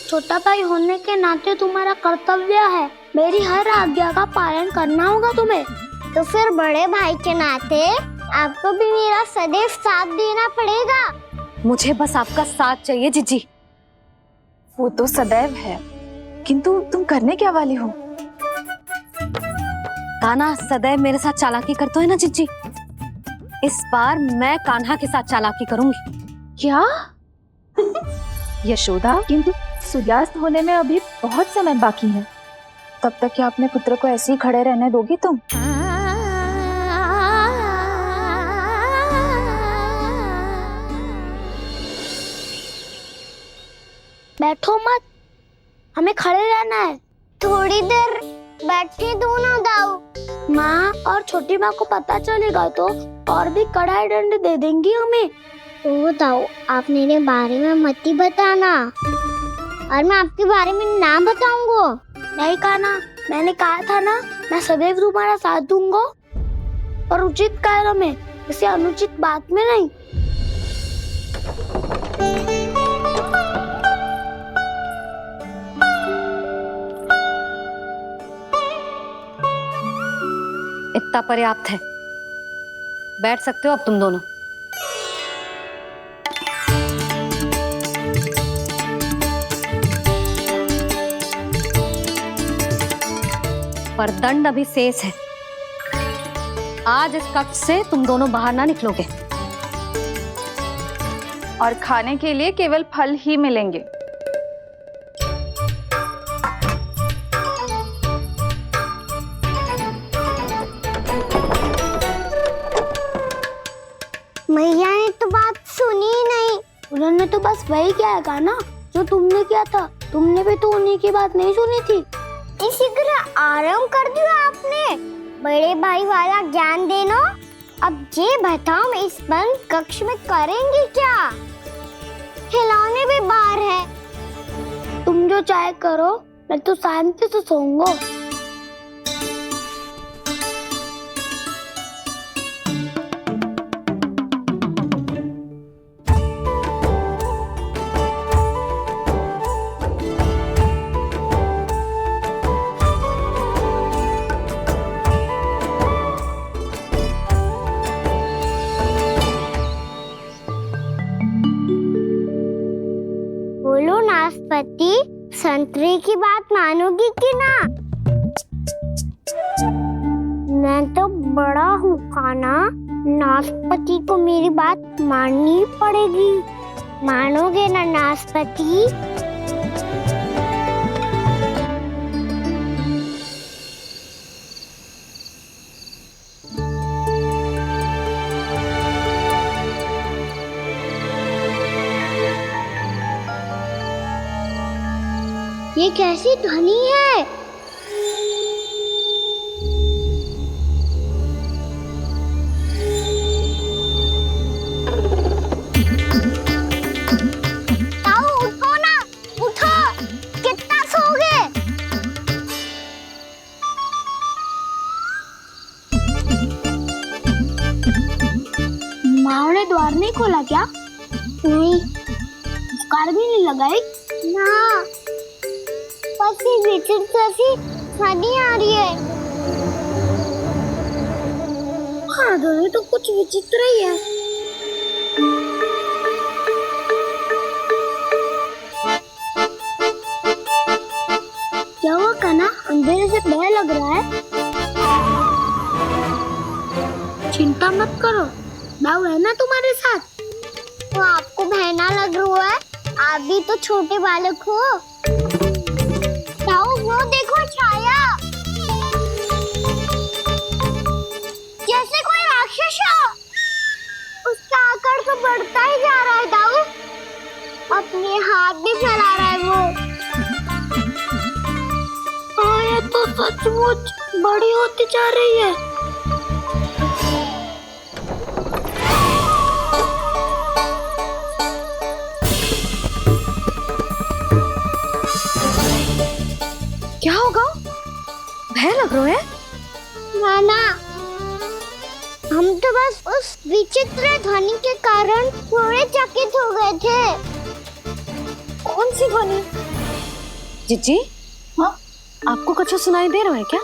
छोटा भाई होने के नाते तुम्हारा कर्तव्य है, मेरी हर आज्ञा का पालन करना होगा तुम्हें। तो फिर बड़े भाई के नाते आपको भी मेरा सदैव साथ देना पड़ेगा। मुझे बस आपका साथ चाहिए जीजी। वो तो सदैव है, किंतु तुम करने क्या वाली हो? कान्हा सदैव मेरे साथ चालाकी करता है ना जीजी, इस बार मैं कान्हा के साथ चालाकी करूंगी। क्या? यशोदा, किंतु सूर्यास्त होने में अभी बहुत समय बाकी है, तब तक क्या अपने पुत्र को ऐसे ही खड़े रहने दोगी तुम? बैठो मत, हमें खड़े रहना है। थोड़ी देर बैठे दो ना दाऊ। माँ और छोटी माँ को पता चलेगा तो और भी कड़ा दंड दे देंगी हमें। ओ दाऊ, आप मेरे बारे में मत ही बताना, और मैं आपके बारे में ना बताऊंगा। नहीं कान्हा, मैंने कहा था ना, मैं सदैव तुम्हारा साथ दूंगा, और उचित कार्य में, किसी अनुचित बात में नहीं। इतना पर्याप्त है, बैठ सकते हो अब तुम दोनों। पर दंड अभी शेष है। आज इस कक्ष से तुम दोनों बाहर ना निकलोगे, और खाने के लिए केवल फल ही मिलेंगे। मैया ने तो बात सुनी ही नहीं। उन्होंने तो बस वही किया है ना जो तुमने किया था। तुमने भी तो उन्हीं की बात नहीं सुनी थी। इसी तरह आराम कर दिया आपने। बड़े भाई वाला ज्ञान देना। अब ये बताओ, इस बंद कक्ष में करेंगे क्या? खिलौने भी बाहर है। तुम जो चाहे करो, मैं तो शांति से सोऊंगा। बोलो नाशपाती, संतरे की बात मानोगी कि ना? मैं तो बड़ा हूँ कान्हा, नाशपाती को मेरी बात माननी पड़ेगी। मानोगे ना नाशपाती? ये कैसी ध्वनि है? ताऊ उठो ना, उठो, कितना सोओगे? माँ ने द्वार नहीं खोला क्या? नहीं। कार भी नहीं लगाई? ना, पसी विचित्र सी ध्वनि आ रही है। हाँ, ध्वनि तो कुछ विचित्र ही है। क्या हुआ कान्हा, अंधेरे से डर लग रहा है? चिंता मत करो, दाऊ है ना तुम्हारे साथ। तो आपको बहना लग रहा है? आप भी तो छोटे बालक हो। ताऊ वो देखो छाया, जैसे कोई राक्षस हो। उसका आकार तो बढ़ता ही जा रहा है ताऊ, अपने हाथ भी फैला रहा है वो। हाँ, ये तो सचमुच बड़ी होती जा रही है। क्या होगा? भय लग रहा है? नाना, हम तो बस उस विचित्र ध्वनि के कारण थोड़े चकित हो गए थे। कौन सी ध्वनि? जीजी, हाँ? आपको कुछ सुनाई दे रहा है क्या?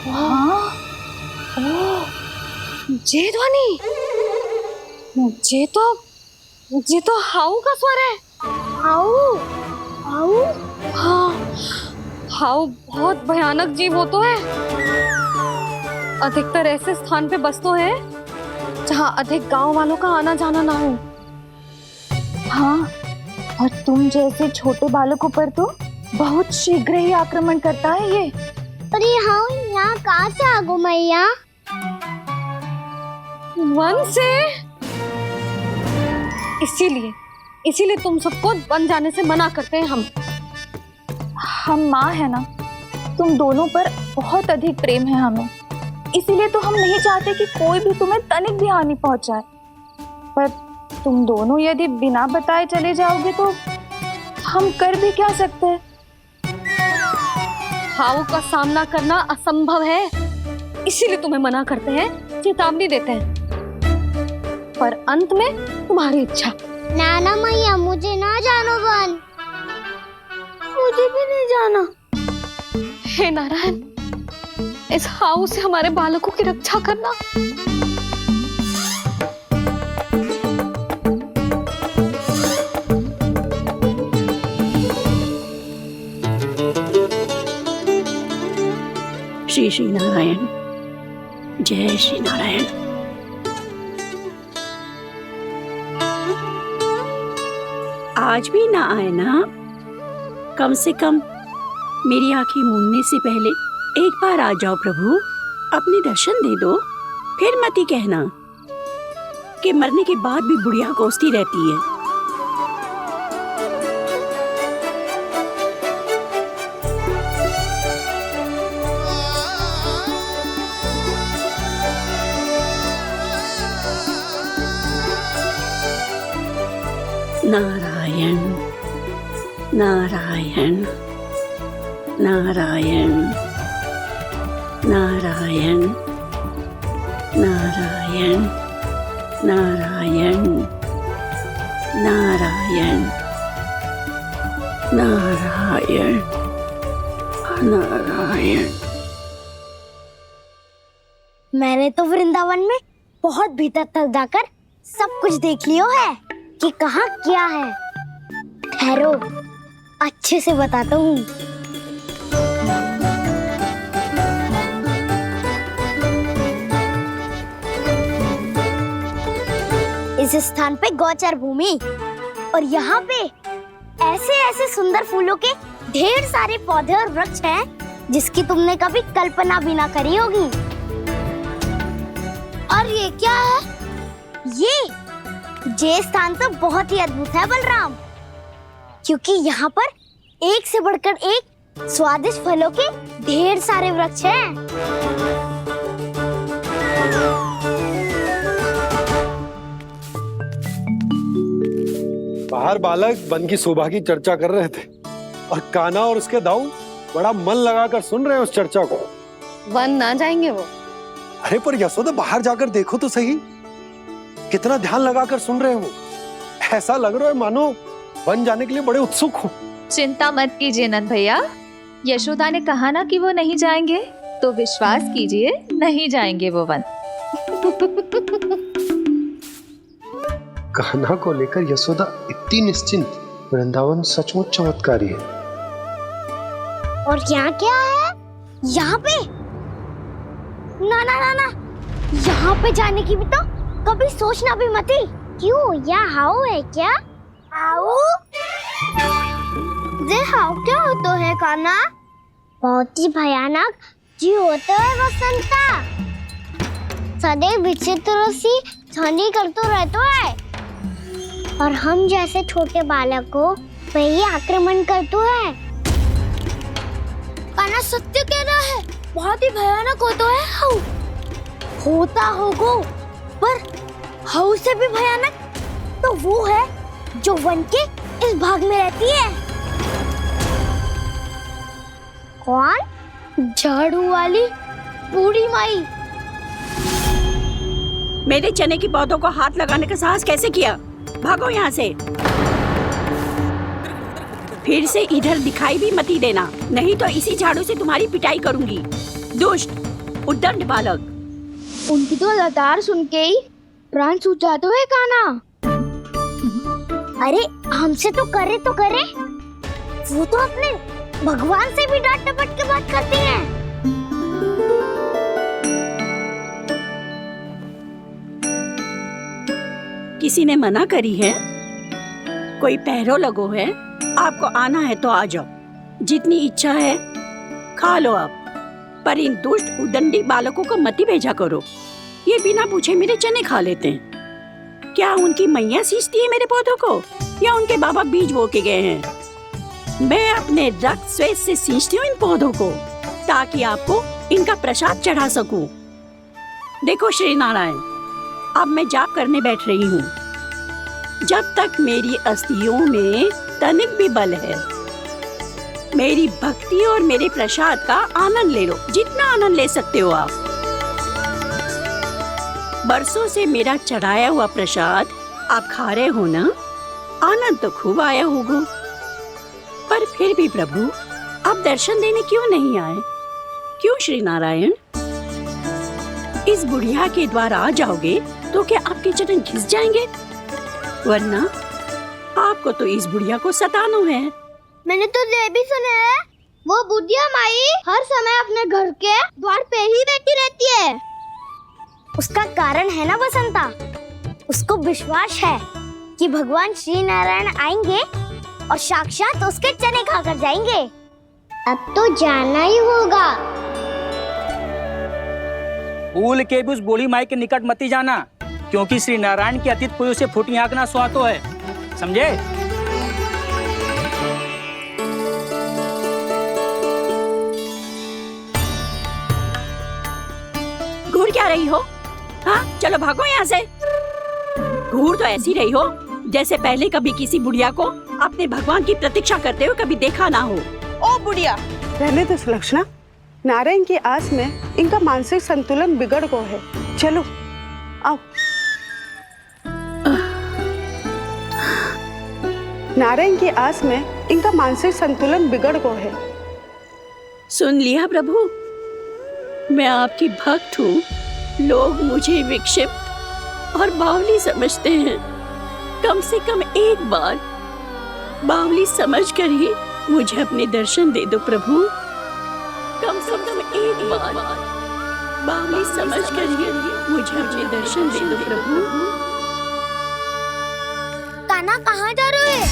हाँ, ये ध्वनि, ये तो हाउ का स्वर है। हाउ हाउ हाँ, हाउ बहुत भयानक जीव हो तो है। अधिकतर ऐसे स्थान पे बसते हैं जहाँ अधिक गांव वालों का आना जाना ना हो। हाँ, और तुम जैसे छोटे बालकों पर तो बहुत शीघ्र ही आक्रमण करता है ये। पर ये हाउ यहाँ कहाँ से आ गो मैया? वन से। इसीलिए तुम सबको वन जाने से मना करते हैं हम माँ है ना, तुम दोनों पर बहुत अधिक प्रेम है हमें, इसीलिए तो हम नहीं चाहते कि कोई भी तुम्हें तनिक भी हानि पहुंचाए। पर तुम दोनों यदि बिना बताए चले जाओगे तो हम कर भी क्या सकते हैं? हाउ का सामना करना असंभव है, इसीलिए तुम्हें मना करते हैं, चेतावनी देते हैं। पर अंत में तुम्हारी इच्छा। नाना मैया, मुझे ना जानो वन। मुझे भी नहीं जाना। हे नारायण, इस हाउ से हमारे बालकों की रक्षा करना। श्री श्री नारायण, जय श्री नारायण। आज भी ना आए ना? कम से कम मेरी आंखें मूंदने से पहले एक बार आ जाओ प्रभु, अपने दर्शन दे दो। फिर मत ही कहना कि मरने के बाद भी बुढ़िया कोसती रहती है। नारायण नारायण नारायण नारायण नारायण नारायण नारायण नारायण नारायण। मैंने तो वृंदावन में बहुत भीतर तक जाकर सब कुछ देख लियो है कि कहाँ क्या है। ठहरो, अच्छे से बताता हूँ। इस स्थान पे गौचर भूमि, और यहाँ पे ऐसे ऐसे सुंदर फूलों के ढेर सारे पौधे और वृक्ष हैं जिसकी तुमने कभी कल्पना भी ना करी होगी। और ये क्या है? ये स्थान तो बहुत ही अद्भुत है बलराम, क्योंकि यहाँ पर एक से बढ़कर एक स्वादिष्ट फलों के ढेर सारे वृक्ष हैं। बाहर बालक वन की शोभा की चर्चा कर रहे थे और कान्हा और उसके दाऊ बड़ा मन लगाकर सुन रहे हैं उस चर्चा को। वन ना जाएंगे वो। अरे पर यशोदा, बाहर जाकर देखो तो सही, कितना ध्यान लगाकर सुन रहे हो। ऐसा लग रहा है मानो वन जाने के लिए बड़े उत्सुक हो। चिंता मत कीजिए नंद भैया, यशोदा ने कहा ना कि वो नहीं जाएंगे, तो विश्वास कीजिए नहीं जाएंगे वो वन। कान्हा को लेकर यशोदा इतनी निश्चिंत, वृंदावन सचमुच चमत्कारी है। और यहाँ क्या है? यहाँ पे ना ना ना ना, यहाँ पे जाने की भी तो कभी सोचना भी मत ही। क्यों, यहाँ हाउ है क्या? हाउ? ये हाउ क्या होता है कान्हा? बहुत ही भयानक जी होता है वसंता, सदैव विचित्र सी ध्वनि करते रहता है, और हम जैसे छोटे बालक को वही आक्रमण करते हैं। कान्हा सत्य कह रहा है, बहुत ही भयानक होता है हाउ। होता होगो, पर हाउ से भी भयानक तो वो है जो वन के इस भाग में रहती है। कौन? झाड़ू वाली बूढ़ी माई। मेरे चने की पौधों को हाथ लगाने का साहस कैसे किया? भागो यहाँ से। फिर से इधर दिखाई भी मती देना, नहीं तो इसी झाड़ू से तुम्हारी पिटाई करूंगी। दुष्ट उद्दंड बालक। उनकी तो लतार सुन के ही प्राण छूट जाते हुए काना। अरे हमसे तो करे, वो तो अपने भगवान से भी डांट डपट के बात करती हैं। किसी ने मना करी है? कोई पैरों लगो है? आपको आना है तो आ जाओ, जितनी इच्छा है खा लो आप, पर इन दुष्ट उदंडी बालकों को मत ही भेजा करो। ये बिना पूछे मेरे चने खा लेते हैं। क्या उनकी मैया सींचती है मेरे पौधों को, या उनके बाबा बीज बो के गए हैं? मैं अपने रक्त स्वेद से सींचती हूँ इन पौधों को, ताकि आपको इनका प्रसाद चढ़ा सकूं। देखो श्री नारायण, अब मैं जाप करने बैठ रही हूँ। जब तक मेरी अस्थियों में तनिक भी बल है, मेरी भक्ति और मेरे प्रसाद का आनंद ले लो, जितना आनंद ले सकते हो आप। बरसों से मेरा चढ़ाया हुआ प्रसाद आप खा रहे हो ना, आनंद तो खूब आया होगा। पर फिर भी प्रभु, आप दर्शन देने क्यों नहीं आए? क्यों श्री नारायण? इस बुढ़िया के द्वार आ जाओगे तो क्या आपके चरण घिस जाएंगे? वरना आपको तो इस बुढ़िया को सताना है। मैंने तो ये भी सुना है, वो बुढ़िया माई हर समय अपने घर के द्वार पे ही बैठी रहती है। उसका कारण है ना बसंता, उसको विश्वास है कि भगवान श्री नारायण आएंगे और साक्षात उसके चने खाकर जाएंगे। अब तो जाना ही होगा। भूल के भी उस बूढ़ी माई के निकट मत ही जाना, क्योंकि श्री नारायण की अतीत कोई उसे फूटी आंख ना सुहातो है, समझे? घूर क्या रही हो? हाँ, चलो भागो यहाँ से। घूर तो ऐसी रही हो जैसे पहले कभी किसी बुढ़िया को अपने भगवान की प्रतीक्षा करते हुए कभी देखा ना हो। ओ बुढ़िया, रहने दो सुलक्षणा। नारायण की आस में इनका मानसिक संतुलन बिगड़ गया है। चलो आओ। नारायण की आस में इनका मानसिक संतुलन बिगड़ गया है। सुन लिया प्रभु, मैं आपकी भक्त हूँ। लोग मुझे विक्षिप्त और बावली समझते हैं। कम से कम एक बार बावली समझकर ही मुझे अपने दर्शन दे दो प्रभु। कम से कम एक बार बावली समझकर ही मुझे अपने दर्शन दे दो प्रभु। कान्हा कहाँ जा रहे हो?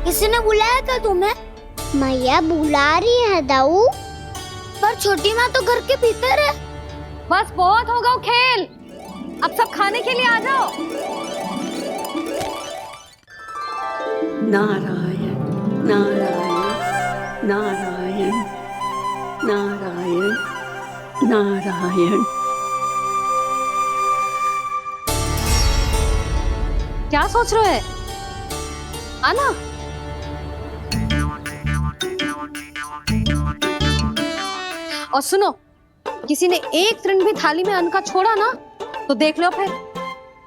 किसी ने बुलाया था तुम्हें? मैया बुला रही है दाऊ। पर छोटी माँ तो घर के भीतर है। बस बहुत हो गया खेल, अब सब खाने के लिए आ जाओ। नारायण नारायण नारायण नारायण नारायण। क्या सोच रहे हैं? आना। और सुनो, किसी ने एक तृण भी थाली में अन्न का छोड़ा ना, तो देख लो फिर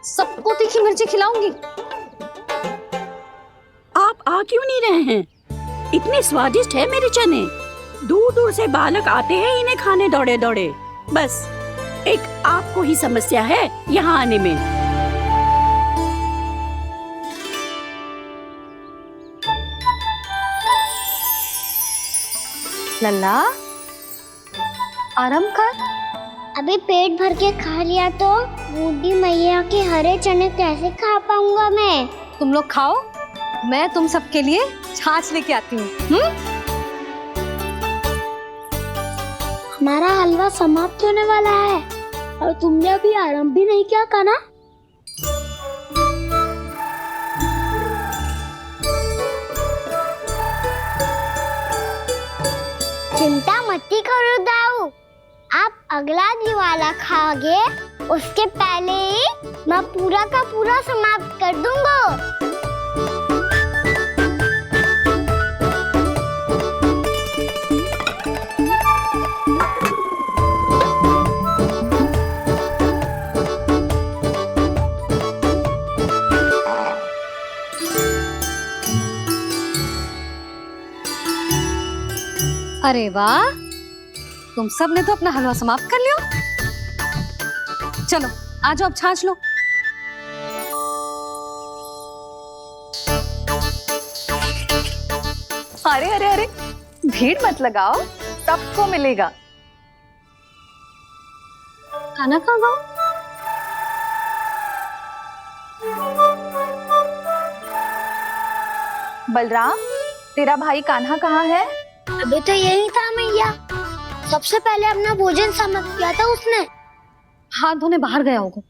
सबको तीखी मिर्ची खिलाऊंगी। आप आ क्यों नहीं रहे हैं? इतने स्वादिष्ट है मेरे चने। दूर दूर से बालक आते हैं इन्हें खाने दौड़े दौड़े। बस एक आपको ही समस्या है यहाँ आने में। लल्ला, आराम कर। अभी पेट भर के खा लिया तो बूढ़ी मैया के हरे चने कैसे खा पाऊंगा मैं? तुम लोग खाओ, मैं तुम सबके लिए छाछ लेके आती हूँ। हमारा हलवा समाप्त होने वाला है और तुमने अभी आराम भी नहीं किया कान्हा। चिंता मत करो दाऊ, आप अगला दिवाला खाओगे उसके पहले ही मैं पूरा का पूरा समाप्त कर दूंगा। अरे वाह, तुम सब ने तो अपना हलवा समाप्त कर लिया। चलो आ जाओ, अब छाछ लो। अरे अरे अरे, भीड़ मत लगाओ, सबको मिलेगा। खाना खा गो। बलराम, तेरा भाई कान्हा कहाँ है? अभी तो यही था मैया, सबसे पहले अपना भोजन समाप्त किया था उसने। हाथ धोने बाहर गया होगा।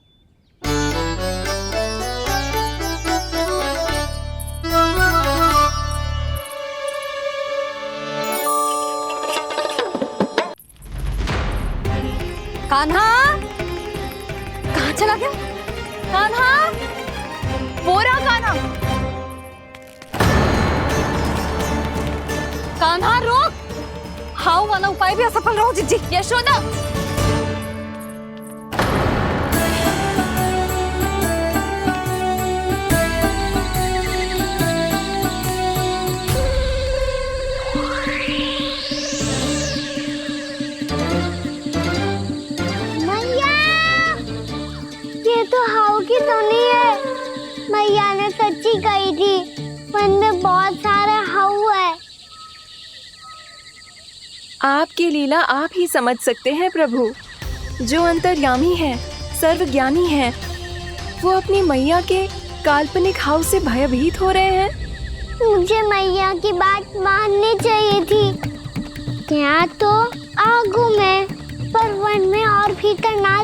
कान्हा कहाँ चला गया? कान्हा, वो रहा कान्हा। कान्हा रोक, हाउ वाला उपाय भी असफल रहो जिज्जी। यशोदा, मैया, ये तो हाउ की तो नहीं है। मैया ने सच्ची कही थी, वन में बहुत सारे हाउ है। आपकी लीला आप ही समझ सकते हैं प्रभु। जो अंतर्यामी है, सर्वज्ञानी है, वो अपनी मैया के काल्पनिक हाव से भयभीत हो रहे हैं। मुझे मैया की बात माननी चाहिए थी। यहाँ तो आगू में, पर वन में और भीतर ना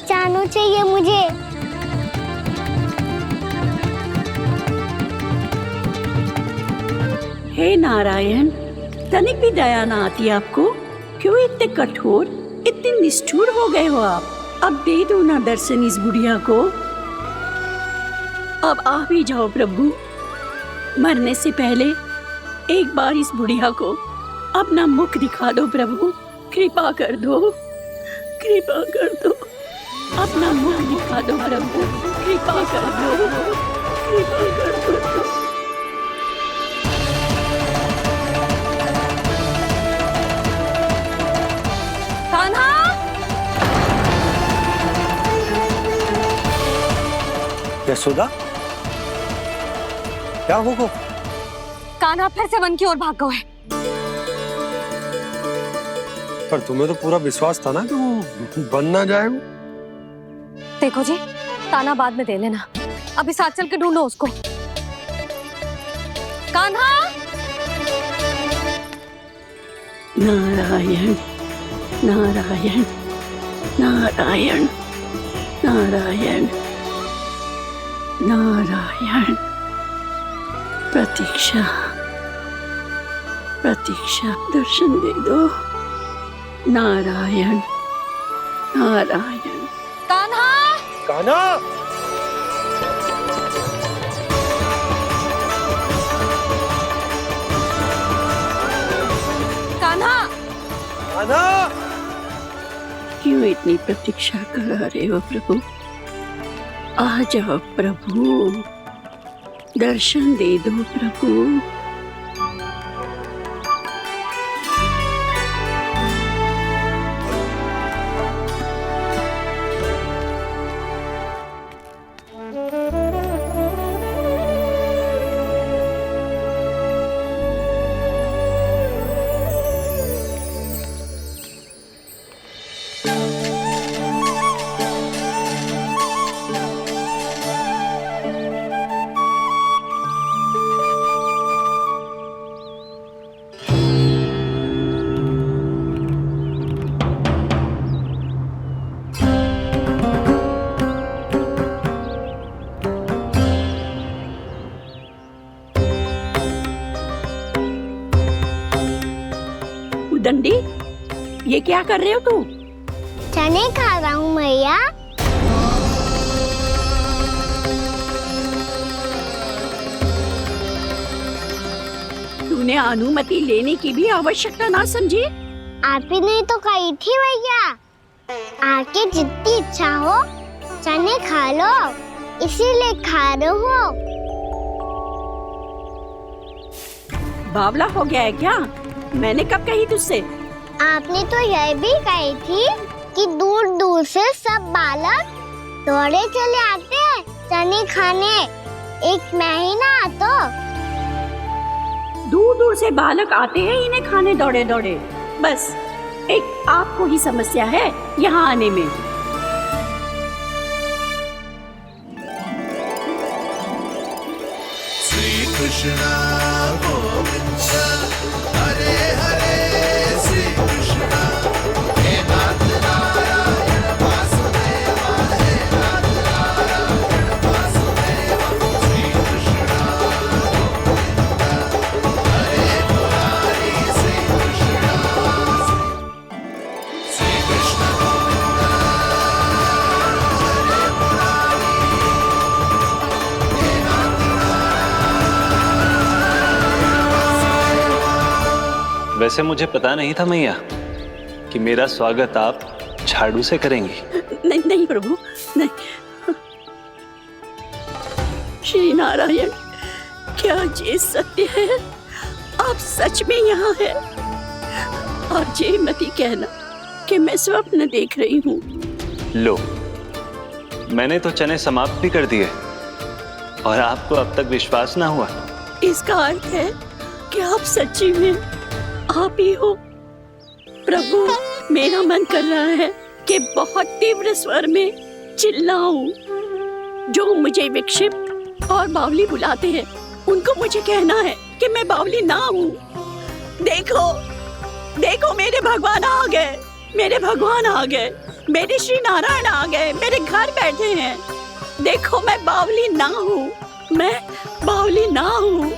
जाना चाहिए मुझे। हे नारायण, तनिक भी दया ना आती आपको? क्यों इतने कठोर, इतने निष्ठुर हो गए हो आप? अब दे दो ना दर्शन इस बुढ़िया को। अब आ भी जाओ प्रभु, मरने से पहले एक बार इस बुढ़िया को अपना मुख दिखा दो प्रभु। कृपा कर दो, कृपा कर दो, अपना मुख दिखा दो प्रभु। कृपा कर दो, कृपा कर दो। कान्हा, यशोदा, क्या होगा? कान्हा फिर से वन की ओर भाग गए। पर तुम्हें तो पूरा विश्वास था ना कि वो बन ना जाए। देखो जी, ताना बाद में दे लेना, अभी साथ चल के ढूंढो उसको। कान्हा, नारायण नारायण नारायण नारायण नारायण। प्रतीक्षा प्रतीक्षा, दर्शन दे दो। नारायण नारायण। कान्हा, कान्हा, कान्हा, कान्हा। क्यों इतनी प्रतीक्षा करा रहे हो प्रभु? आ जाओ प्रभु, दर्शन दे दो प्रभु। दंडी, ये क्या कर रहे हो तू? चने खा रहा हूँ मैया। तूने अनुमति लेने की भी आवश्यकता ना समझी? आप ही ने तो कही थी भैया, आके जितनी इच्छा हो चने खा लो, इसीलिए खा रहे हो। बावला हो गया है क्या? मैंने कब कही तुझसे? आपने तो यह भी कही थी कि दूर दूर से सब बालक दौड़े चले आते हैं चने खाने, एक महीना तो दूर दूर से बालक आते हैं इन्हें खाने दौड़े दौड़े। बस एक आपको ही समस्या है यहाँ आने में। श्री कृष्णा गोविंद हरे हरे श्री कृष्णा हे नाथ नारायण वासुदेव हे नाथ नारायण वासुदेव श्री कृष्णा गोविंद हरे मुरारी श्री कृष्णा श्री कृष्ण गोविंद हरे मुरारी हे नाथ वैसे मुझे पता नहीं था मैया कि मेरा स्वागत आप झाड़ू से करेंगी। नहीं नहीं प्रभु, नहीं। श्री नारायण, क्या ये सत्य है? आप सच में यहाँ हैं? और ये मती कहना कि मैं स्वप्न देख रही हूँ। लो, मैंने तो चने समाप्त भी कर दिए और आपको अब तक विश्वास ना हुआ। इसका अर्थ है कि आप सच्ची में आप ही हो। प्रभु, मेरा मन कर रहा है कि बहुत तीव्र स्वर में चिल्लाऊं। जो मुझे विक्षिप्त और बावली बुलाते हैं उनको मुझे कहना है कि मैं बावली ना हूँ। देखो देखो, मेरे भगवान आ गए, मेरे भगवान आ गए, मेरे श्री नारायण आ गए, मेरे घर बैठे हैं। देखो, मैं बावली ना हूँ, मैं बावली ना हूँ।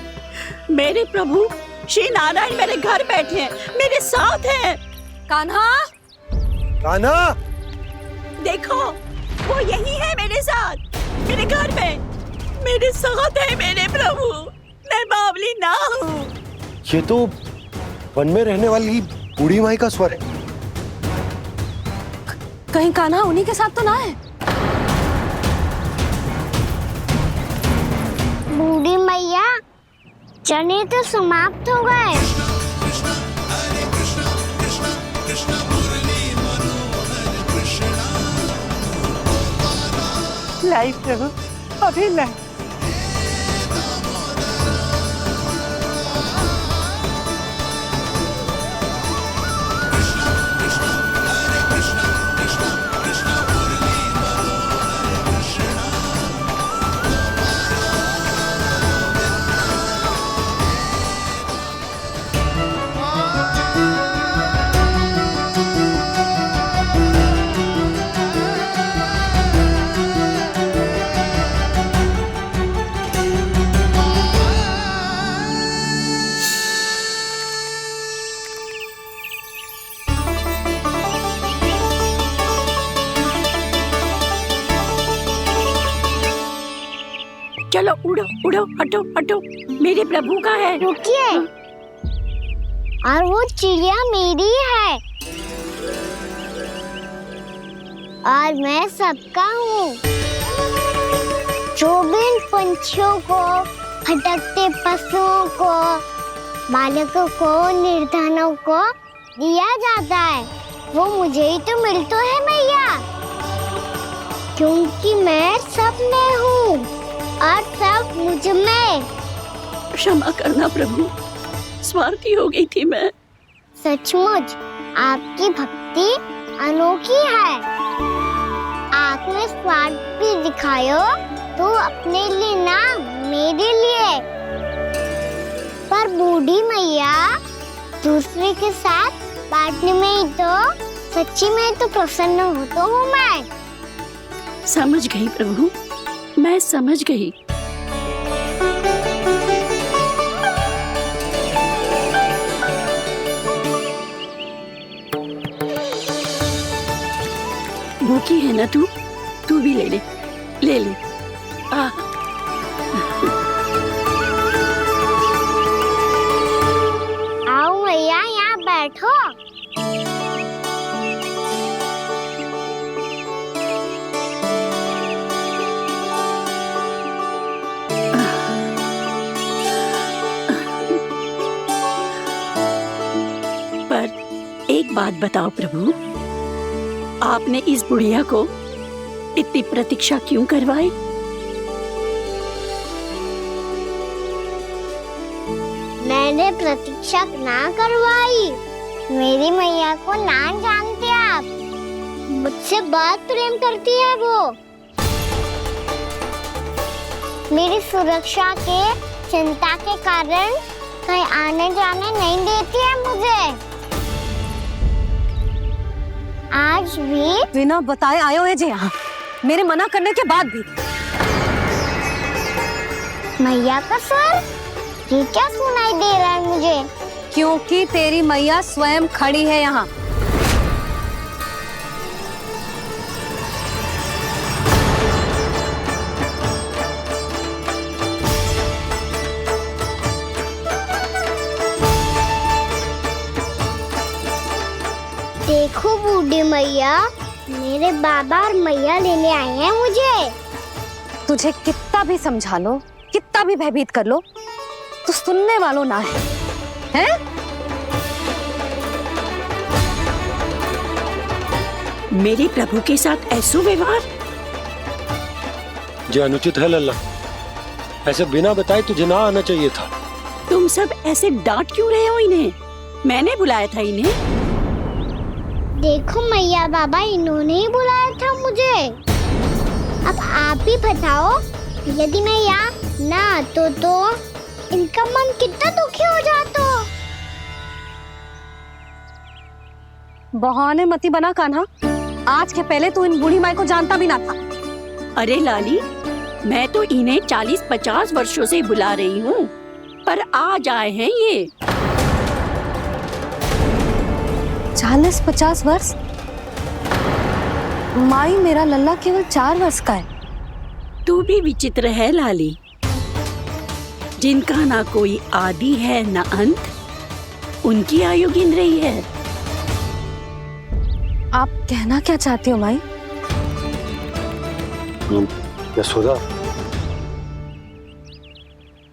मेरे प्रभु श्री नारायण मेरे घर बैठे हैं, मेरे साथ हैं। कान्हा, कान्हा, देखो, वो यही है मेरे साथ, मेरे घर में, मेरे साथ है मेरे प्रभु। मैं बावली ना हूँ। ये तो वन में रहने वाली बूढ़ी माई का स्वर है। कहीं कान्हा उन्हीं के साथ तो ना है? बूढ़ी मैया, चने तो समाप्त हो गए। लाई प्रभु, अभी लाई। चलो उड़ो उड़ो, हटो हटो, मेरे प्रभु का है। रुकिए, और वो चिड़िया मेरी है और मैं सबका हूँ। जो भी इन पंछियों को, भटकते पशुओं को, बालकों को, निर्धनों को दिया जाता है, वो मुझे ही तो मिलता है मैया, क्योंकि मैं सब में हूँ और सब मुझ में। क्षमा करना प्रभु, स्वार्थी हो गई थी मैं। सचमुच आपकी भक्ति अनोखी है। आपने स्वार्थ भी दिखायो तो अपने लिए ना, मेरे लिए। पर बूढ़ी मैया, दूसरे के साथ बांटने में ही तो सच्ची में तो प्रसन्न होता हूँ मैं। समझ गई प्रभु, मैं समझ गई। भूखी है ना तू भी ले ले, ले ले। आओ मैया, यहाँ बैठो। बात बताओ प्रभु, आपने इस बुढ़िया को इतनी प्रतीक्षा क्यों करवाई? मैंने प्रतीक्षा ना करवाई। मेरी मैया को ना जानते आप, मुझसे बहुत प्रेम करती है वो। मेरी सुरक्षा के चिंता के कारण कहीं आने जाने नहीं देती है मुझे। आज भी बिना बताए आए हुए जी यहाँ, मेरे मना करने के बाद भी। मैया का स्वर, ये क्या सुनाई दे रहा है मुझे? क्योंकि तेरी मैया स्वयं खड़ी है यहाँ। देखो बूढ़ी मैया, मेरे बाबा और मैया लेने आए हैं मुझे। तुझे कितना भी समझा लो, कितना भी भयभीत कर लो, तो सुनने वालों ना है, हैं? मेरे प्रभु के साथ ऐसा व्यवहार जो अनुचित है लल्ला। ऐसे बिना बताए तुझे ना आना चाहिए था। तुम सब ऐसे डांट क्यों रहे हो इन्हें? मैंने बुलाया था इन्हें। देखो मैया बाबा, इन्होंने ही बुलाया था मुझे। अब आप ही बताओ, यदि मैं यहाँ ना आतो तो इनका मन कितना दुखी हो जाता। बहाने मती बना कान्हा, आज के पहले तू इन बूढ़ी माई को जानता भी ना था। अरे लाली, मैं तो इन्हें 40-50 वर्षों से बुला रही हूँ, पर आज आए हैं ये। 40-50 वर्ष? माई, मेरा लल्ला केवल 4 वर्ष का है। तू भी विचित्र है लाली, जिनका ना कोई आदि है ना अंत, उनकी आयु गिन रही है। आप कहना क्या चाहती हो माई? यशोदा,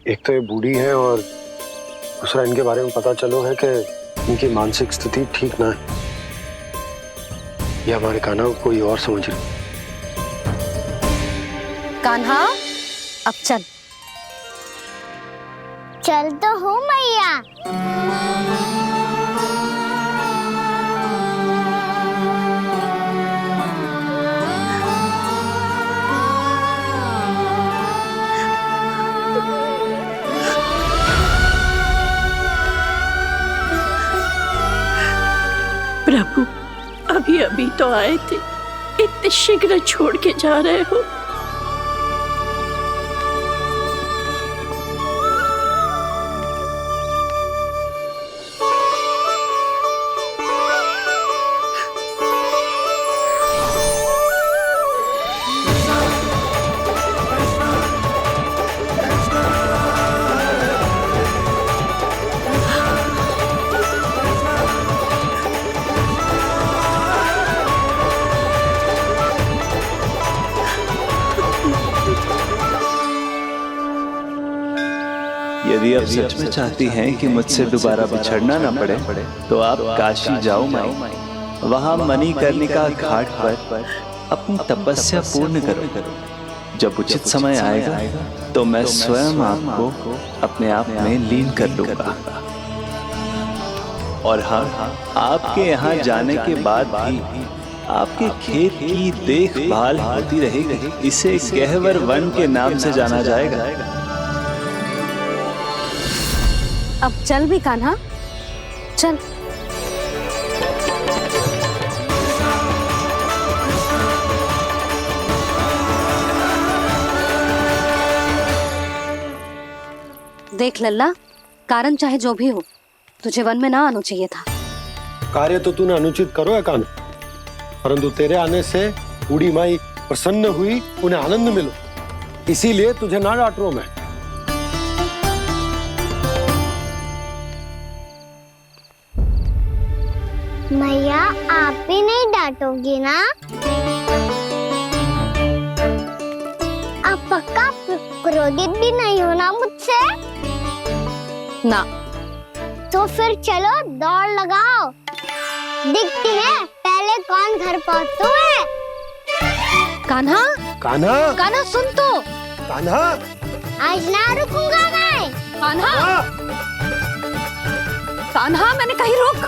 एक तो ये बूढ़ी है और दूसरा इनके बारे में पता चलो है कि इनकी मानसिक स्थिति ठीक ना है। ये हमारे कान्हा को कोई और समझ रही। कान्हा, अब चल। चल तो हूँ मैया। प्रभु, अभी अभी तो आए थे, इतने शीघ्र छोड़ के जा रहे हो? यदि आप सच में चाहती हैं कि मुझसे दोबारा बिछड़ना न पड़े, तो आप काशी जाओ माई। वहां मणिकर्णिका घाट पर अपनी तपस्या पूर्ण करो। जब उचित समय आएगा तो मैं स्वयं आपको अपने आप में लीन कर लूंगा। और हाँ, आपके यहाँ जाने के बाद भी आपके खेत की देखभाल होती रहेगी। इसे गहवर वन के नाम से जाना जाएगा। अब चल भी कान्हा, चल। देख लल्ला, कारण चाहे जो भी हो, तुझे वन में ना आना चाहिए था। कार्य तो तूने अनुचित करो है कान्हा, परंतु तेरे आने से बूढ़ी माई प्रसन्न हुई, उन्हें आनंद मिलो, इसीलिए तुझे ना डांट रहा हूं मैं। मैया, आप भी नहीं डांटोगी ना? आप पक्का क्रोधित भी नहीं हो ना मुझसे? ना। तो फिर चलो दौड़ लगाओ। दिखती है पहले कौन घर पहुंचता है। कान्हा, कान्हा, कान्हा सुन तो। कान्हा, आज ना रुकूंगा मैं। कान्हा, कान्हा, मैंने कही रुक।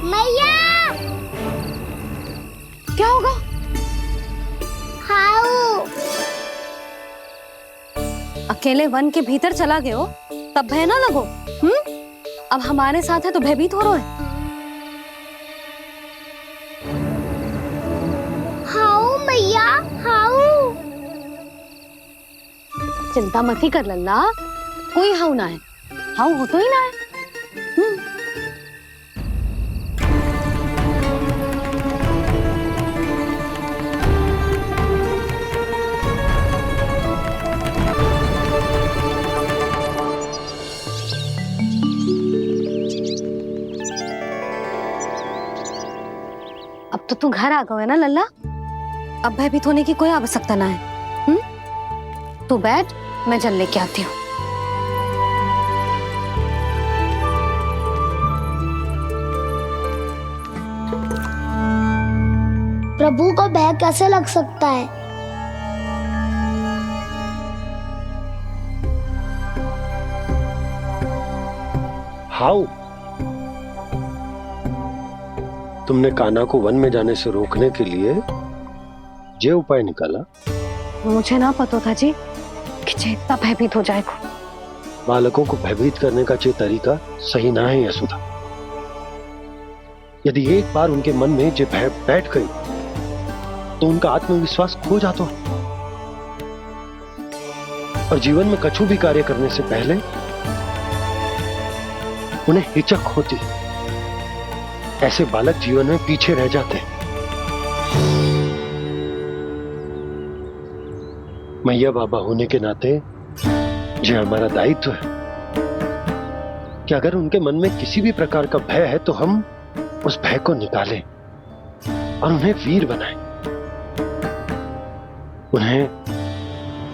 मैया, क्या होगा? हाउ अकेले वन के भीतर चला गए हो तब भय ना लगो। अब हमारे साथ है तो भयभीत हो रहे हो। हाउ मैया, हाउ। चिंता मत ही कर लल्ला, कोई हाउ ना है। हाउ हो तो ही ना है। अब तो तू घर आ गए ना लल्ला, अब भयभीत होने की कोई आवश्यकता ना है। तू बैठ, मैं जल लेके आती हूँ। प्रभु को भय कैसे लग सकता है? हाउ? तुमने कान्हा को वन में जाने से रोकने के लिए ये उपाय निकाला? मुझे ना पता था जी कि जे इतना भयभीत हो जाएगा। बालकों को भयभीत करने का ये तरीका सही ना है यशोदा। यदि एक बार उनके मन में ये भय बैठ गई तो उनका आत्मविश्वास खो जाता है और जीवन में कछु भी कार्य करने से पहले उन्हें हिचक होती। ऐसे बालक जीवन में पीछे रह जाते हैं। मैया बाबा होने के नाते यह हमारा दायित्व है कि अगर उनके मन में किसी भी प्रकार का भय है तो हम उस भय को निकालें और उन्हें वीर बनाएं, उन्हें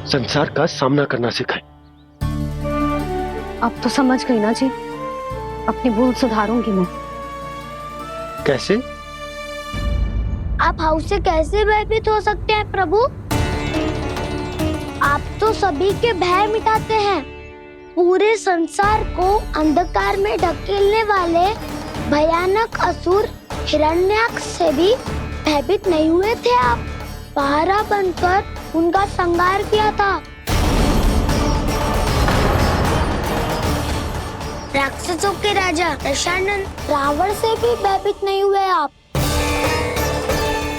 संसार का सामना करना सिखाएं। अब तो समझ गई ना जी, अपनी भूल सुधारूंगी मैं। कैसे? आप हाउ से कैसे भयभीत हो सकते हैं प्रभु? आप तो सभी के भय मिटाते हैं। पूरे संसार को अंधकार में ढकेलने वाले भयानक असुर हिरण्याक्ष से भी भयभीत नहीं हुए थे आप। पहरा बनकर उनका संहार किया था। राक्षसों के राजा दशानन रावण से भी भयभीत नहीं हुए आप।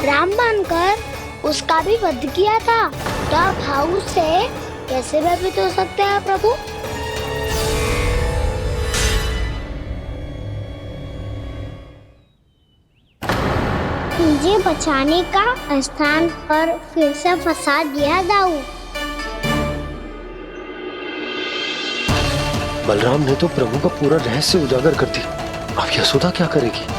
राम बनकर उसका भी वध किया था। तो आप हाउ से कैसे भयभीत हो सकते हैं प्रभु? मुझे बचाने का स्थान पर फिर से फंसा दिया दाऊ। बलराम ने तो प्रभु का पूरा रहस्य उजागर कर दिया। अब यशोदा क्या करेगी?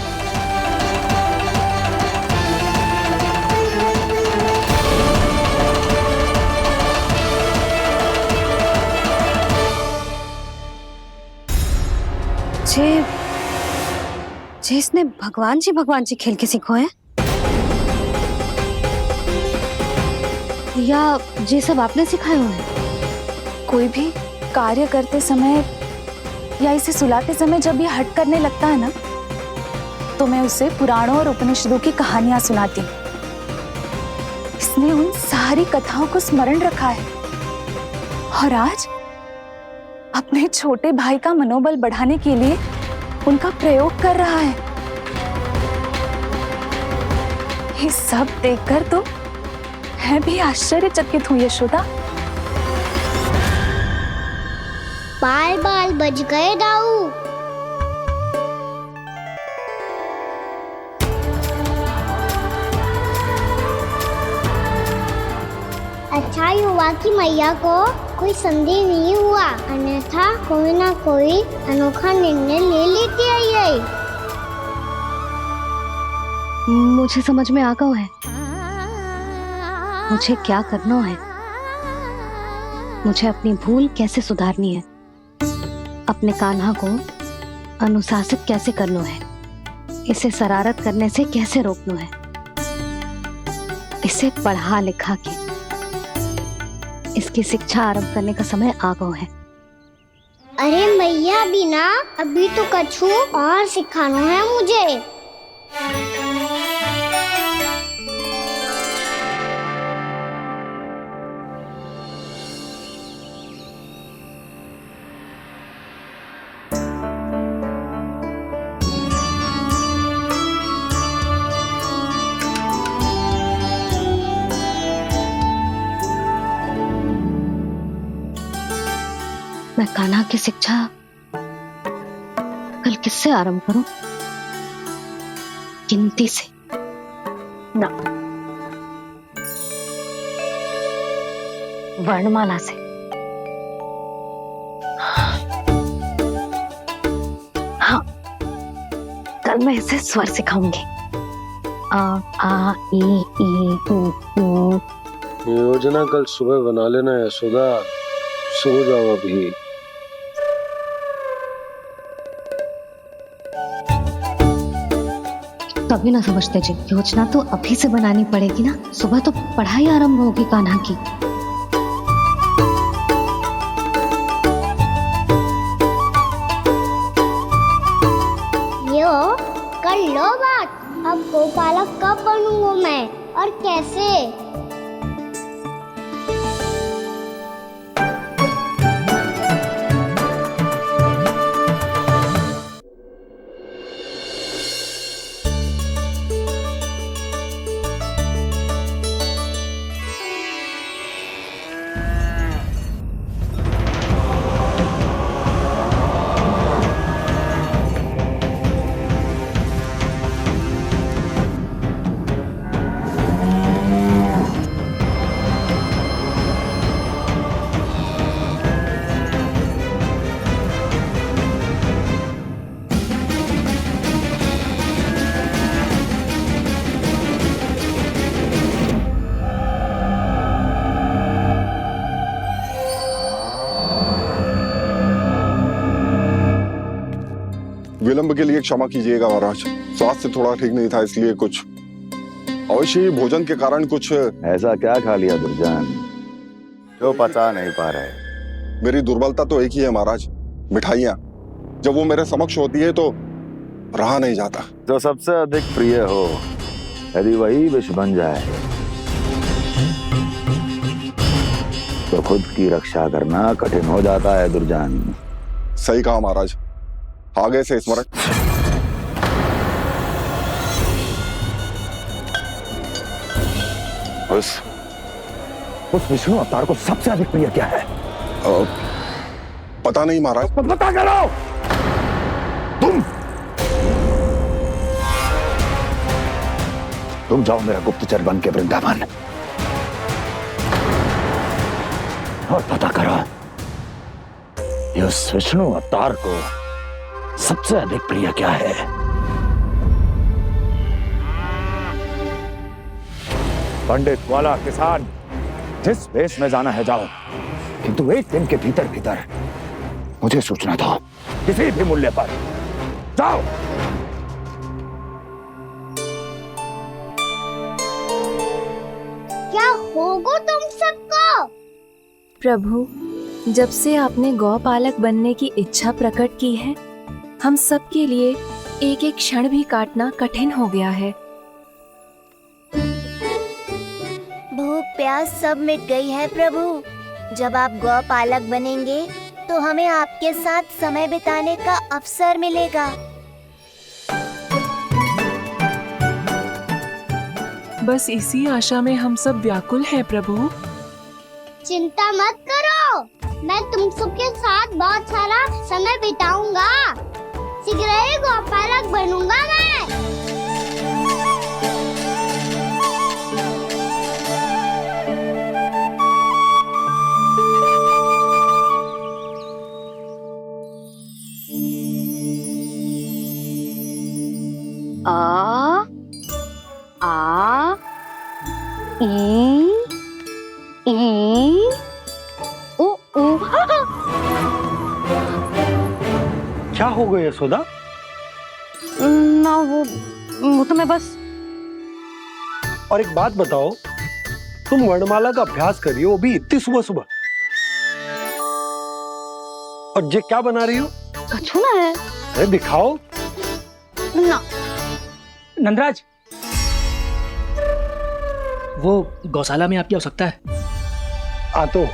इसने भगवान जी खेल के सीखो है या ये सब आपने सिखाए हुए हैं? कोई भी कार्य करते समय या इसे सुलाते समय जब ये हट करने लगता है ना, तो मैं उसे पुराणों और उपनिषदों की कहानियां सुनाती हूँ। इसने उन सारी कथाओं को स्मरण रखा है और आज अपने छोटे भाई का मनोबल बढ़ाने के लिए उनका प्रयोग कर रहा है। ये सब देखकर तो मैं भी आश्चर्यचकित हूँ यशोदा। बाल बाल बज गए दाऊ। अच्छा ही हुआ कि मैया को कोई संदेह नहीं हुआ, अन्यथा कोई ना कोई अनोखा निर्णय ले लेती आई। मुझे समझ में आ गया है मुझे क्या करना है। मुझे अपनी भूल कैसे सुधारनी है, अपने कान्हा को अनुशासित कैसे करना है, इसे शरारत करने से कैसे रोकना है, इसे पढ़ा लिखा के इसकी शिक्षा आरंभ करने का समय आ गया है। अरे मैया बिना, अभी तो कछु और सिखाना है मुझे। मैं कान्हा की शिक्षा कल किससे आरंभ करूं? गिनती से ना, वर्णमाला से। हाँ, कल मैं इसे स्वर सिखाऊंगी। आ आ ई ई उ। योजना कल सुबह बना लेना यशोदा, सो जाओ अभी। तभी ना समझते जी, योजना तो अभी से बनानी पड़ेगी ना, सुबह तो पढ़ाई आरंभ होगी कान्हा की। यो कर लो बात, अब गोपालक कब बनूंगा मैं और कैसे? विलंब के लिए क्षमा कीजिएगा महाराज, स्वास्थ्य थोड़ा ठीक नहीं था, इसलिए कुछ अवश्य ही भोजन के कारण कुछ। ऐसा क्या खा लिया दुर्जन जो पचा नहीं पा रहे? मेरी दुर्बलता तो एक ही है महाराज, मिठाइयाँ। जब वो मेरे समक्ष होती है तो रहा नहीं जाता। जो सबसे अधिक प्रिय हो, यदि वही विष बन जाए तो खुद की रक्षा करना कठिन हो जाता है दुर्जन। सही कहा महाराज, आगे से स्मरण। उस विष्णु अवतार को सबसे अधिक प्रिय क्या है? पता नहीं महाराज। पता करो। तुम जाओ मेरा गुप्तचर बन के वृंदावन और पता करो उस विष्णु अवतार को सबसे अधिक प्रिय क्या है। पंडित वाला किसान, जिस वेश में जाना है जाओ, किंतु एक दिन के भीतर भीतर मुझे सूचना दो, किसी भी मूल्य पर। जाओ। क्या होगा तुम सबको? प्रभु, जब से आपने गौपालक बनने की इच्छा प्रकट की है, हम सब के लिए एक एक क्षण भी काटना कठिन हो गया है। भूख प्यास सब मिट गई है प्रभु। जब आप गौपालक बनेंगे तो हमें आपके साथ समय बिताने का अवसर मिलेगा। बस इसी आशा में हम सब व्याकुल हैं प्रभु। चिंता मत करो, मैं तुम सबके साथ बहुत सारा समय बिताऊंगा। शीघ्र ही गोपालक बनूंगा मैं। आ आ ई ई उ हो गया यशोदा? ना वो तो मैं बस। और एक बात बताओ, तुम वर्णमाला का अभ्यास कर रही हो, वो भी इतनी सुबह सुबह, और ये क्या बना रही हो? कछुआ है। अरे दिखाओ ना। नंदराज, वो गौशाला में आपकी आवश्यकता है। आ तो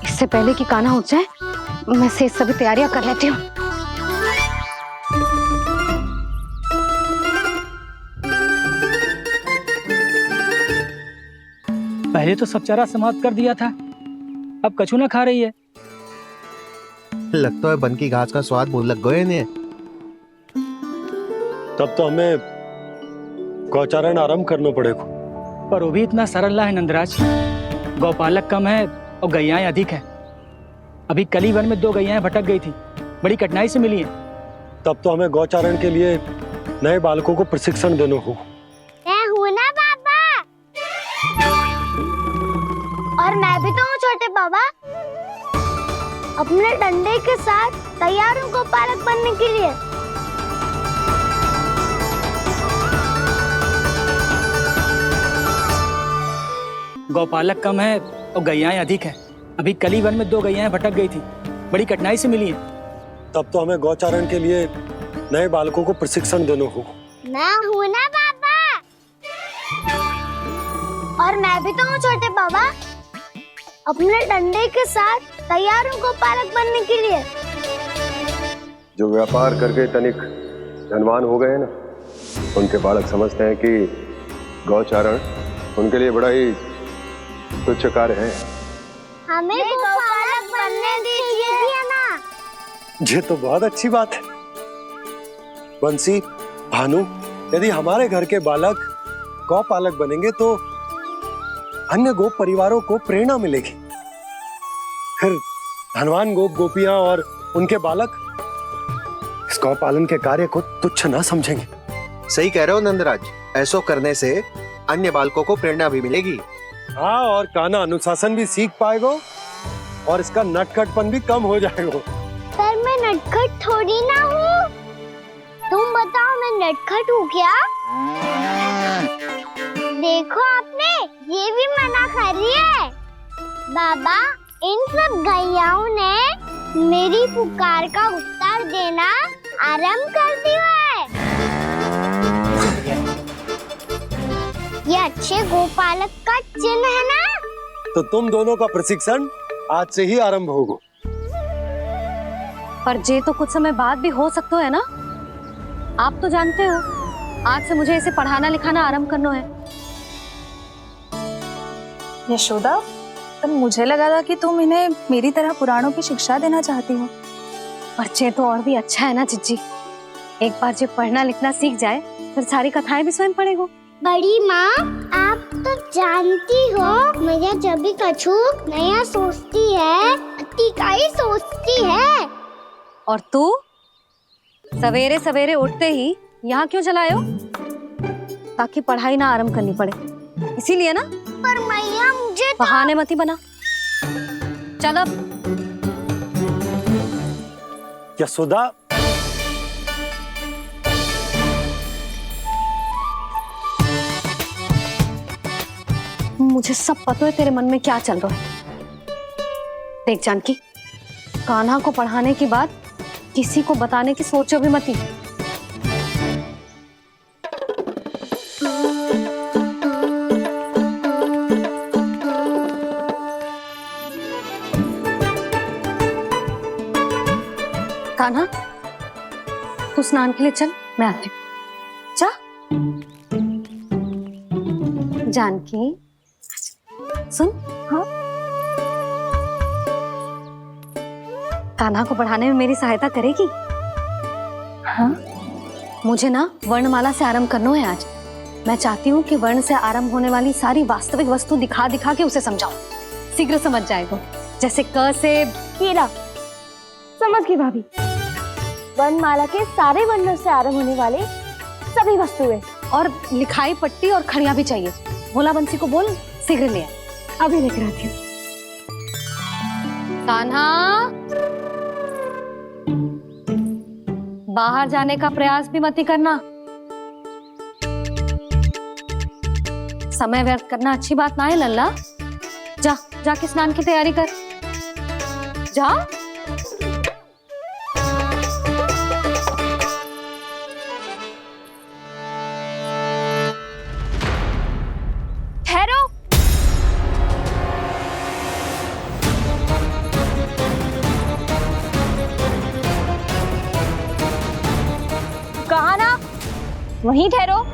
इससे पहले कि कान्हा उठ जाए, मैं से सभी तैयारियां कर लेती हूँ। पहले तो सब चारा समाप्त कर दिया था, अब कछुआ खा रही है। लगता है बन की घास का स्वाद मुंह लग गए ने। तब तो हमें गौचारण आरंभ करना पड़ेगा। पर वो भी इतना सरल है नंदराज। गौपालक कम है और गैयाएं अधिक है। अभी कली वन में 2 गैयाएं भटक गई थी, बड़ी कठिनाई से मिली है। तब तो हमें गौचारण के लिए नए बालकों को प्रशिक्षण देना होगा। मैं हूँ ना बाबा, और मैं भी तो हूँ छोटे बाबा। अपने डंडे के साथ तैयार हूँ गौपालक बनने के लिए। गौपालक कम है और गैयाएं अधिक है। अभी कली वन में 2 गैयाएं भटक गई थी, बड़ी कठिनाई से मिली है। तब तो हमें गौचारण के लिए नए बालकों को प्रशिक्षण देना होगा। मैं हूँ ना बाबा, और मैं भी तो हूँ छोटे बाबा। अपने डंडे के साथ तैयार हूँ गौपालक बनने के लिए। जो व्यापार करके तनिक धनवान हो गए ना, उनके बालक समझते हैं कि गौचारण उनके लिए बड़ा ही तुच्छ कार्य है। हमें गौपालक बनने दीजिए ना। ये तो बहुत अच्छी बात है। बंसी, भानु, यदि हमारे घर के बालक गौपालक बनेंगे तो अन्य गोप परिवारों को प्रेरणा मिलेगी। फिर धनवान गोप गोपियां और उनके बालक इस गौ पालन के कार्य को तुच्छ ना समझेंगे। सही कह रहे हो नंदराज, ऐसा करने से अन्य बालकों को प्रेरणा भी मिलेगी। हाँ, और कान्हा अनुशासन भी सीख पाएगा और इसका नटखटपन भी कम हो जाएगा। पर मैं नटखट थोड़ी ना हूँ। तुम बताओ मैं नटखट हूँ क्या? देखो आपने ये भी मना कर रही है। बाबा, इन सब गैयाओं ने मेरी पुकार का उत्तर देना आरंभ कर दिया है। ये अच्छे गोपालक का चिन्ह है ना? तो तुम दोनों का प्रशिक्षण आज से ही आरंभ होगा। पर जे तो कुछ समय बाद भी हो सकता है ना। आप तो जानते हो, आज से मुझे इसे पढ़ाना लिखाना आरंभ करना है। यशोदा, तब मुझे लगा था कि तुम इन्हें मेरी तरह पुराणों की शिक्षा देना चाहती हो। पर जे तो और भी अच्छा है ना जिज्जी। एक बार जब पढ़ना लिखना सीख जाए फिर सारी कथाएं भी स्वयं पढ़ेगा। बड़ी माँ, आप तो जानती हो मैया जब भी कछु नया सोचती है, अतिकाई सोचती है। और तू सवेरे सवेरे उठते ही यहाँ क्यों चलाए हो? ताकि पढ़ाई ना आरंभ करनी पड़े, इसीलिए ना। पर मैया मुझे बहाने मत ही बना। चल अब। यशोदा, मुझे सब पता है तेरे मन में क्या चल रहा है। देख जानकी, कान्हा को पढ़ाने की बात किसी को बताने की सोचो भी मत ही। कान्हा, तू स्नान के लिए चल, मैं आती हूँ। जा। जानकी, सुन। हाँ? कान्हा को पढ़ाने में मेरी सहायता करेगी? हाँ? मुझे ना वर्णमाला से आरंभ करना है आज। मैं चाहती हूँ कि वर्ण से आरंभ होने वाली सारी वास्तविक वस्तु दिखा दिखा के उसे समझाऊं। शीघ्र समझ जाएगा। जैसे क से हीरा। समझ गई भाभी। वर्णमाला के सारे वर्णों से आरंभ होने वाले सभी वस्तुएं और लिखाई पट्टी और खड़िया भी चाहिए। भोला बंसी को बोल शीघ्र ले आ। अभी लेकर आती हूँ। कान्हा, बाहर जाने का प्रयास भी मत ही करना। समय व्यर्थ करना अच्छी बात ना है लल्ला। जा जाके स्नान की तैयारी कर। जा। ठहरो। कहा ना, वहीं ठहरो।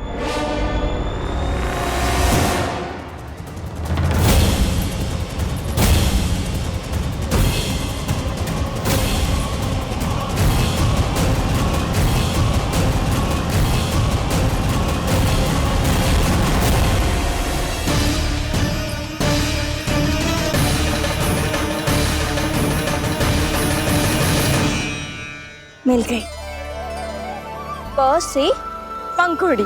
मिल गई। प से पंखुड़ी।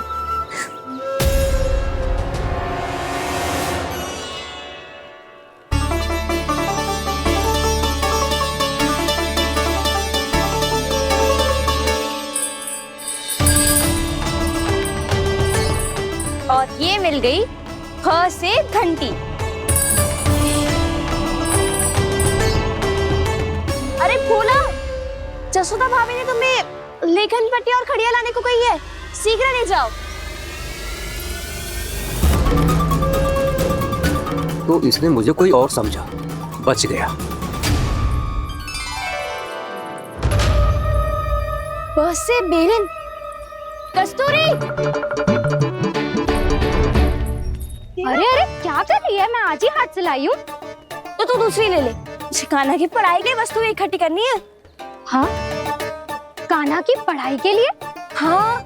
और ये मिल गई ख से घंटी। अरे भोला, जसोदा भाभी ने तुम्हें लेखन पट्टी और खड़िया लाने को कही है, शीघ्र ले जाओ। तो इसने मुझे कोई और समझा, बच गया। बस से बेरन। कस्तूरी। अरे अरे क्या कर रही है? मैं आज ही हाथ से लाई हूँ। तो तू दूसरी ले ले। कान्हा की पढ़ाई के लिए वस्तु इकट्ठी करनी है। हाँ, कान्हा की पढ़ाई के लिए? हाँ,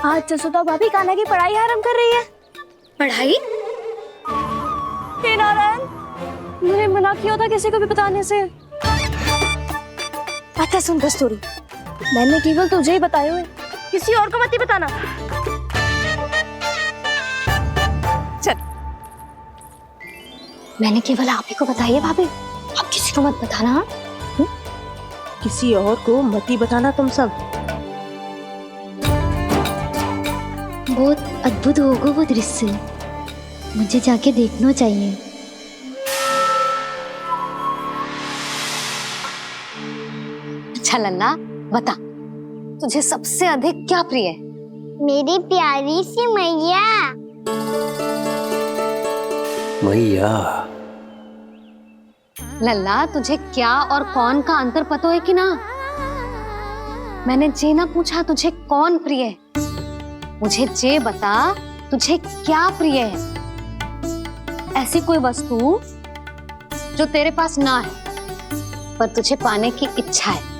आज जसोदा भाभी कान्हा की पढ़ाई आरंभ कर रही है। पढ़ाई? हे नारायण, मैंने मना किया था किसी को भी बताने से। अच्छा सुन कस्तूरी, मैंने केवल तुझे ही बताए हुए, किसी और को मत ही बताना। चल। मैंने केवल आप ही को बताई है भाभी, आप किसी को मत बताना। हाँ? किसी और को मत ही बताना तुम सब। बहुत अद्भुत होगा वो दृश्य, मुझे जाके देखना चाहिए। अच्छा लल्ला, बता तुझे सबसे अधिक क्या प्रिय है? मेरी प्यारी सी मैया। मैया। लल्ला, तुझे क्या और कौन का अंतर पता है कि ना? मैंने जे ना पूछा तुझे कौन प्रिय है, मुझे जे बता तुझे क्या प्रिय है। ऐसी कोई वस्तु जो तेरे पास ना है पर तुझे पाने की इच्छा है।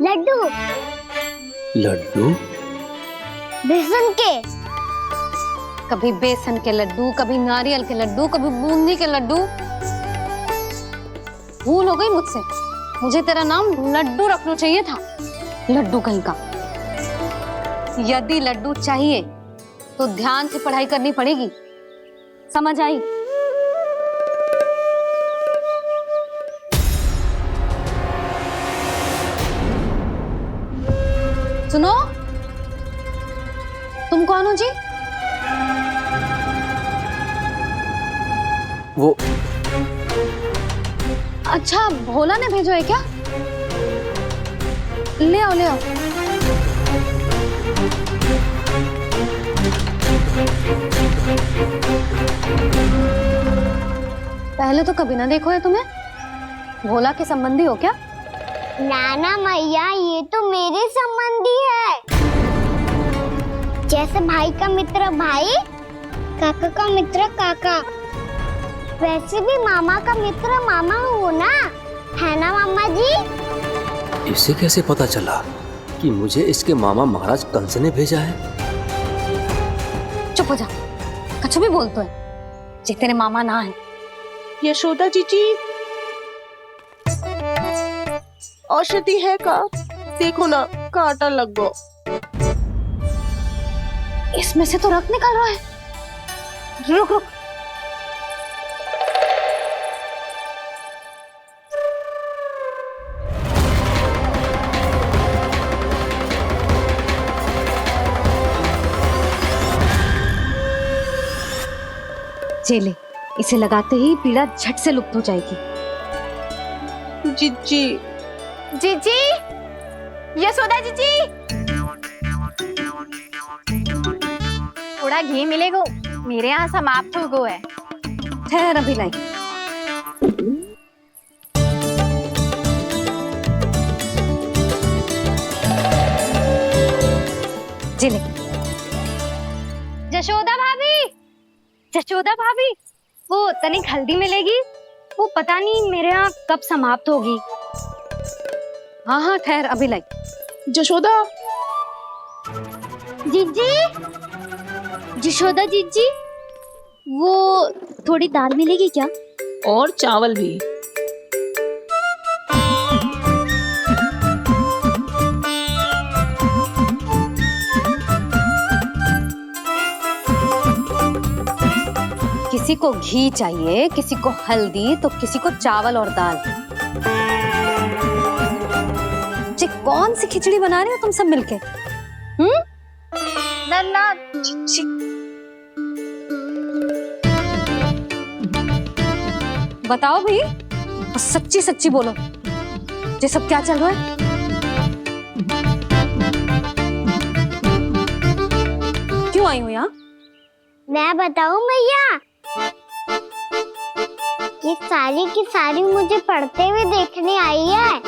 लड्डू। लड्डू? बेसन के। कभी बेसन के लड्डू, कभी नारियल के लड्डू, कभी बूंदी के लड्डू। भूल हो गई मुझसे, मुझे तेरा नाम लड्डू रखना चाहिए था। लड्डू कहीं का। यदि लड्डू चाहिए तो ध्यान से पढ़ाई करनी पड़ेगी, समझ आई? सुनो, तुम कौन हो जी? वो अच्छा, भोला ने भेजो है क्या? ले आओ ले आओ। पहले तो कभी ना देखो है तुम्हें। भोला के संबंधी हो क्या? नाना मैया, ये तो मेरे संबंधी है। जैसे भाई का मित्र भाई, काका का मित्र काका, वैसे भी मामा का मित्र मामा हो ना, है ना मामा जी? इसे कैसे पता चला कि मुझे इसके मामा महाराज कंस ने भेजा है? चुप हो जा, कछु भी बोलते है जे तेरे मामा ना है। यशोदा जीजी, औषधि है का? देखो ना, कांटा लग गो। इसमें से तो रक्त निकल रहा है। रुक रुक, चले, इसे लगाते ही पीड़ा झट से लुप्त हो जाएगी। जीजी, जीजी, यशोदा जीजी, थोड़ा घी मिलेगा, मेरे यहाँ समाप्त हो गया है। ठहर अभी लाई। जिले, जशोदा भाभी, जशोदा भाभी, वो तनिक हल्दी मिलेगी? वो पता नहीं मेरे यहाँ कब समाप्त होगी। हाँ हाँ ठहर अभी लाई। जशोदा, जीजी, जशोदा जीजी, वो थोड़ी दाल मिलेगी क्या? और चावल भी। किसी को घी चाहिए, किसी को हल्दी, तो किसी को चावल और दाल। जी कौन सी खिचड़ी बना रहे हो तुम सब मिलके? नन्ना, बताओ भाई, सच्ची सच्ची बोलो, ये सब क्या चल रहा है? क्यों आई हो यहाँ? मैं बताऊं भैया, ये सारी की सारी मुझे पढ़ते हुए देखने आई है।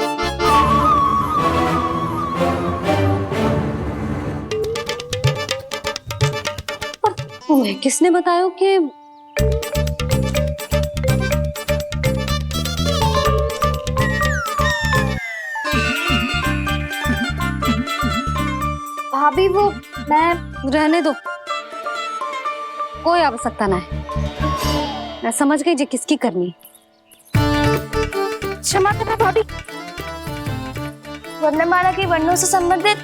पर तुम्हें किसने बताया कि भाभी? वो मैं रहने दो, कोई आवश्यकता ना है। मैं समझ गई जी किसकी करनी। क्षमा करना भाभी, वर्णमाला के वर्णों से संबंधित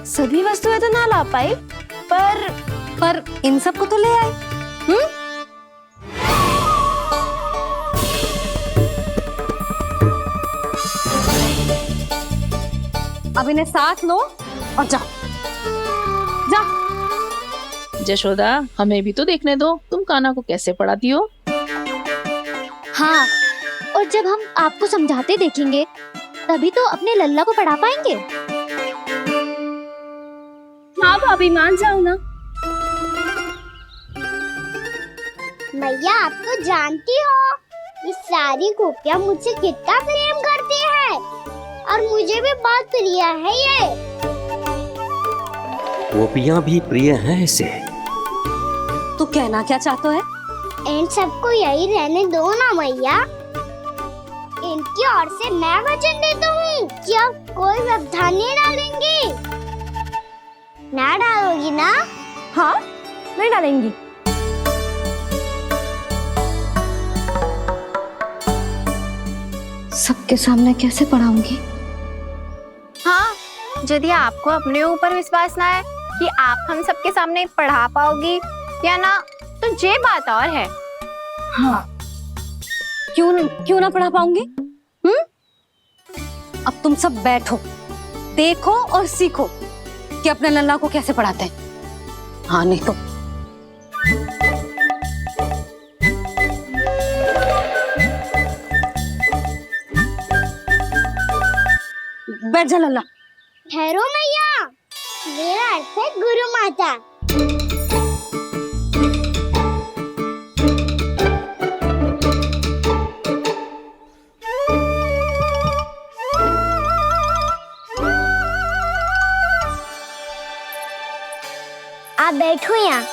सभी वस्तुएं तो ना ला पाई, पर इन सब को तो ले आए। अब इन्हें साथ लो और जाओ। जा। जशोदा, हमें भी तो देखने दो, तुम कान्हा को कैसे पढ़ाती हो। हाँ, और जब हम आपको समझाते देखेंगे तभी तो अपने लल्ला को पढ़ा पाएंगे। हाँ भाभी, मान जाओ ना। मैया, आप तो जानती हो ये सारी गोपियां मुझसे कितना प्रेम करती है, और मुझे भी बहुत प्रिय है ये। गोपियां भी प्रिय हैं इसे। तू कहना क्या चाहता है? इन सबको यही रहने दो ना मैया। इनकी ओर से मैं वचन देता हूँ कि अब कोई व्यवधान नहीं डालेंगी। ना डालोगी ना? हाँ, नहीं डालेंगी। सबके सामने कैसे पढ़ाऊंगी? हाँ, यदि आपको अपने ऊपर विश्वास ना है कि आप हम सबके सामने पढ़ा पाओगी या ना, तो ये बात और है। हाँ, क्यों ना पढ़ा पाऊंगी? अब तुम सब बैठो, देखो और सीखो कि अपने लल्ला को कैसे पढ़ाते हैं। हाँ, नहीं तो बैठ जा लल्ला। ठहरो मैया, मेरा अर्थ है गुरु माता। आप बैठो यहाँ।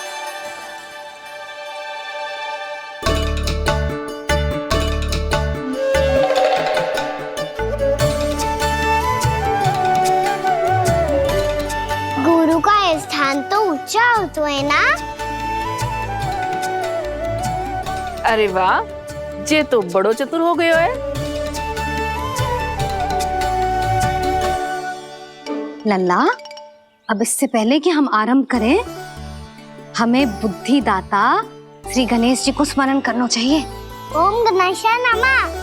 गुरु का स्थान तो ऊंचा होता है ना? अरे वाह, जे तो बड़ो चतुर हो गयो है। लल्ला, अब इससे पहले कि हम आरंभ करें, हमें बुद्धिदाता श्री गणेश जी को स्मरण करना चाहिए। ओम गणेशाय नमः।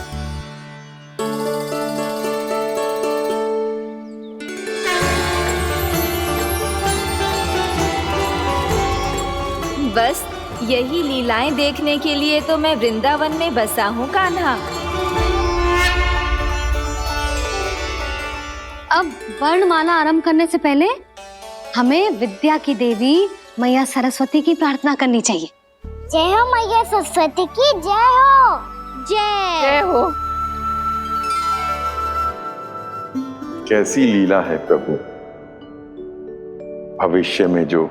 बस यही लीलाएं देखने के लिए तो मैं वृंदावन में बसा हूँ कान्हा। अब वर्णमाला आरंभ करने से पहले हमें विद्या की देवी मैया सरस्वती की प्रार्थना करनी चाहिए। जय हो मैया सरस्वती की जय हो। जय हो। कैसी लीला है प्रभु। भविष्य में जो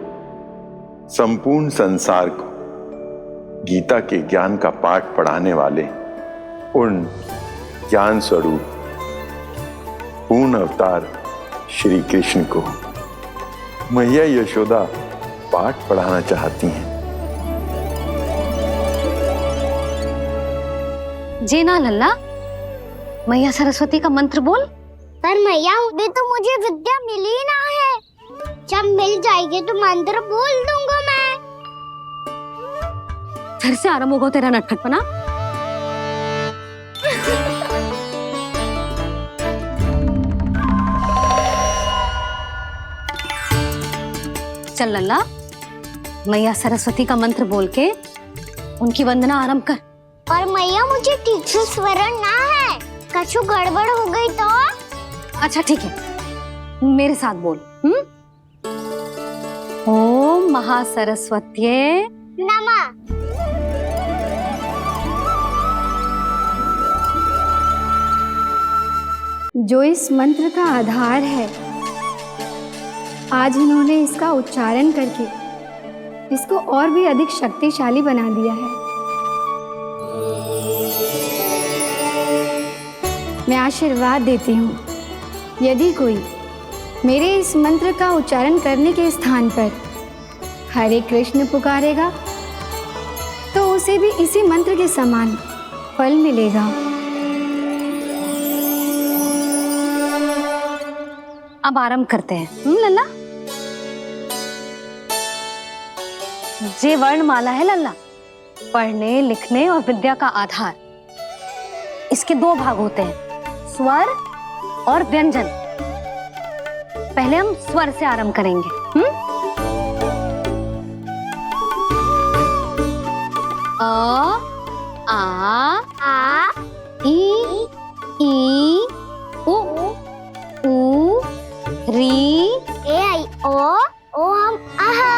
संपूर्ण संसार को गीता के ज्ञान का पाठ पढ़ाने वाले उन ज्ञान स्वरूप पूर्ण अवतार श्री कृष्ण को मैया यशोदा पाठ पढ़ाना चाहती हैं। जेना लल्ला, मैया सरस्वती का मंत्र बोल। पर मैया अभी तो मुझे विद्या मिली ना है। जब मिल जाएगी तो मंत्र बोल दूंगा मैं। फिर से आरंभ होगा तेरा नटखटपना। चल लल्ला, मैया सरस्वती का मंत्र बोल के उनकी वंदना आरंभ कर। पर मैया मुझे ठीक से स्मरण ना है, कछु गड़बड़ हो गई तो? अच्छा ठीक है, मेरे साथ बोल। ओम महासरस्वत्ये नमः। जो इस मंत्र का आधार है, आज इन्होंने इसका उच्चारण करके इसको और भी अधिक शक्तिशाली बना दिया है। मैं आशीर्वाद देती हूँ, यदि कोई मेरे इस मंत्र का उच्चारण करने के स्थान पर हरे कृष्ण पुकारेगा तो उसे भी इसी मंत्र के समान फल मिलेगा। अब आरंभ करते हैं। लल्ला, जे वर्णमाला है लल्ला, पढ़ने लिखने और विद्या का आधार। इसके दो भाग होते हैं, स्वर और व्यंजन। पहले हम स्वर से आरंभ करेंगे। अ, आ, ई, उ, री, ए आई ओ हम आहा।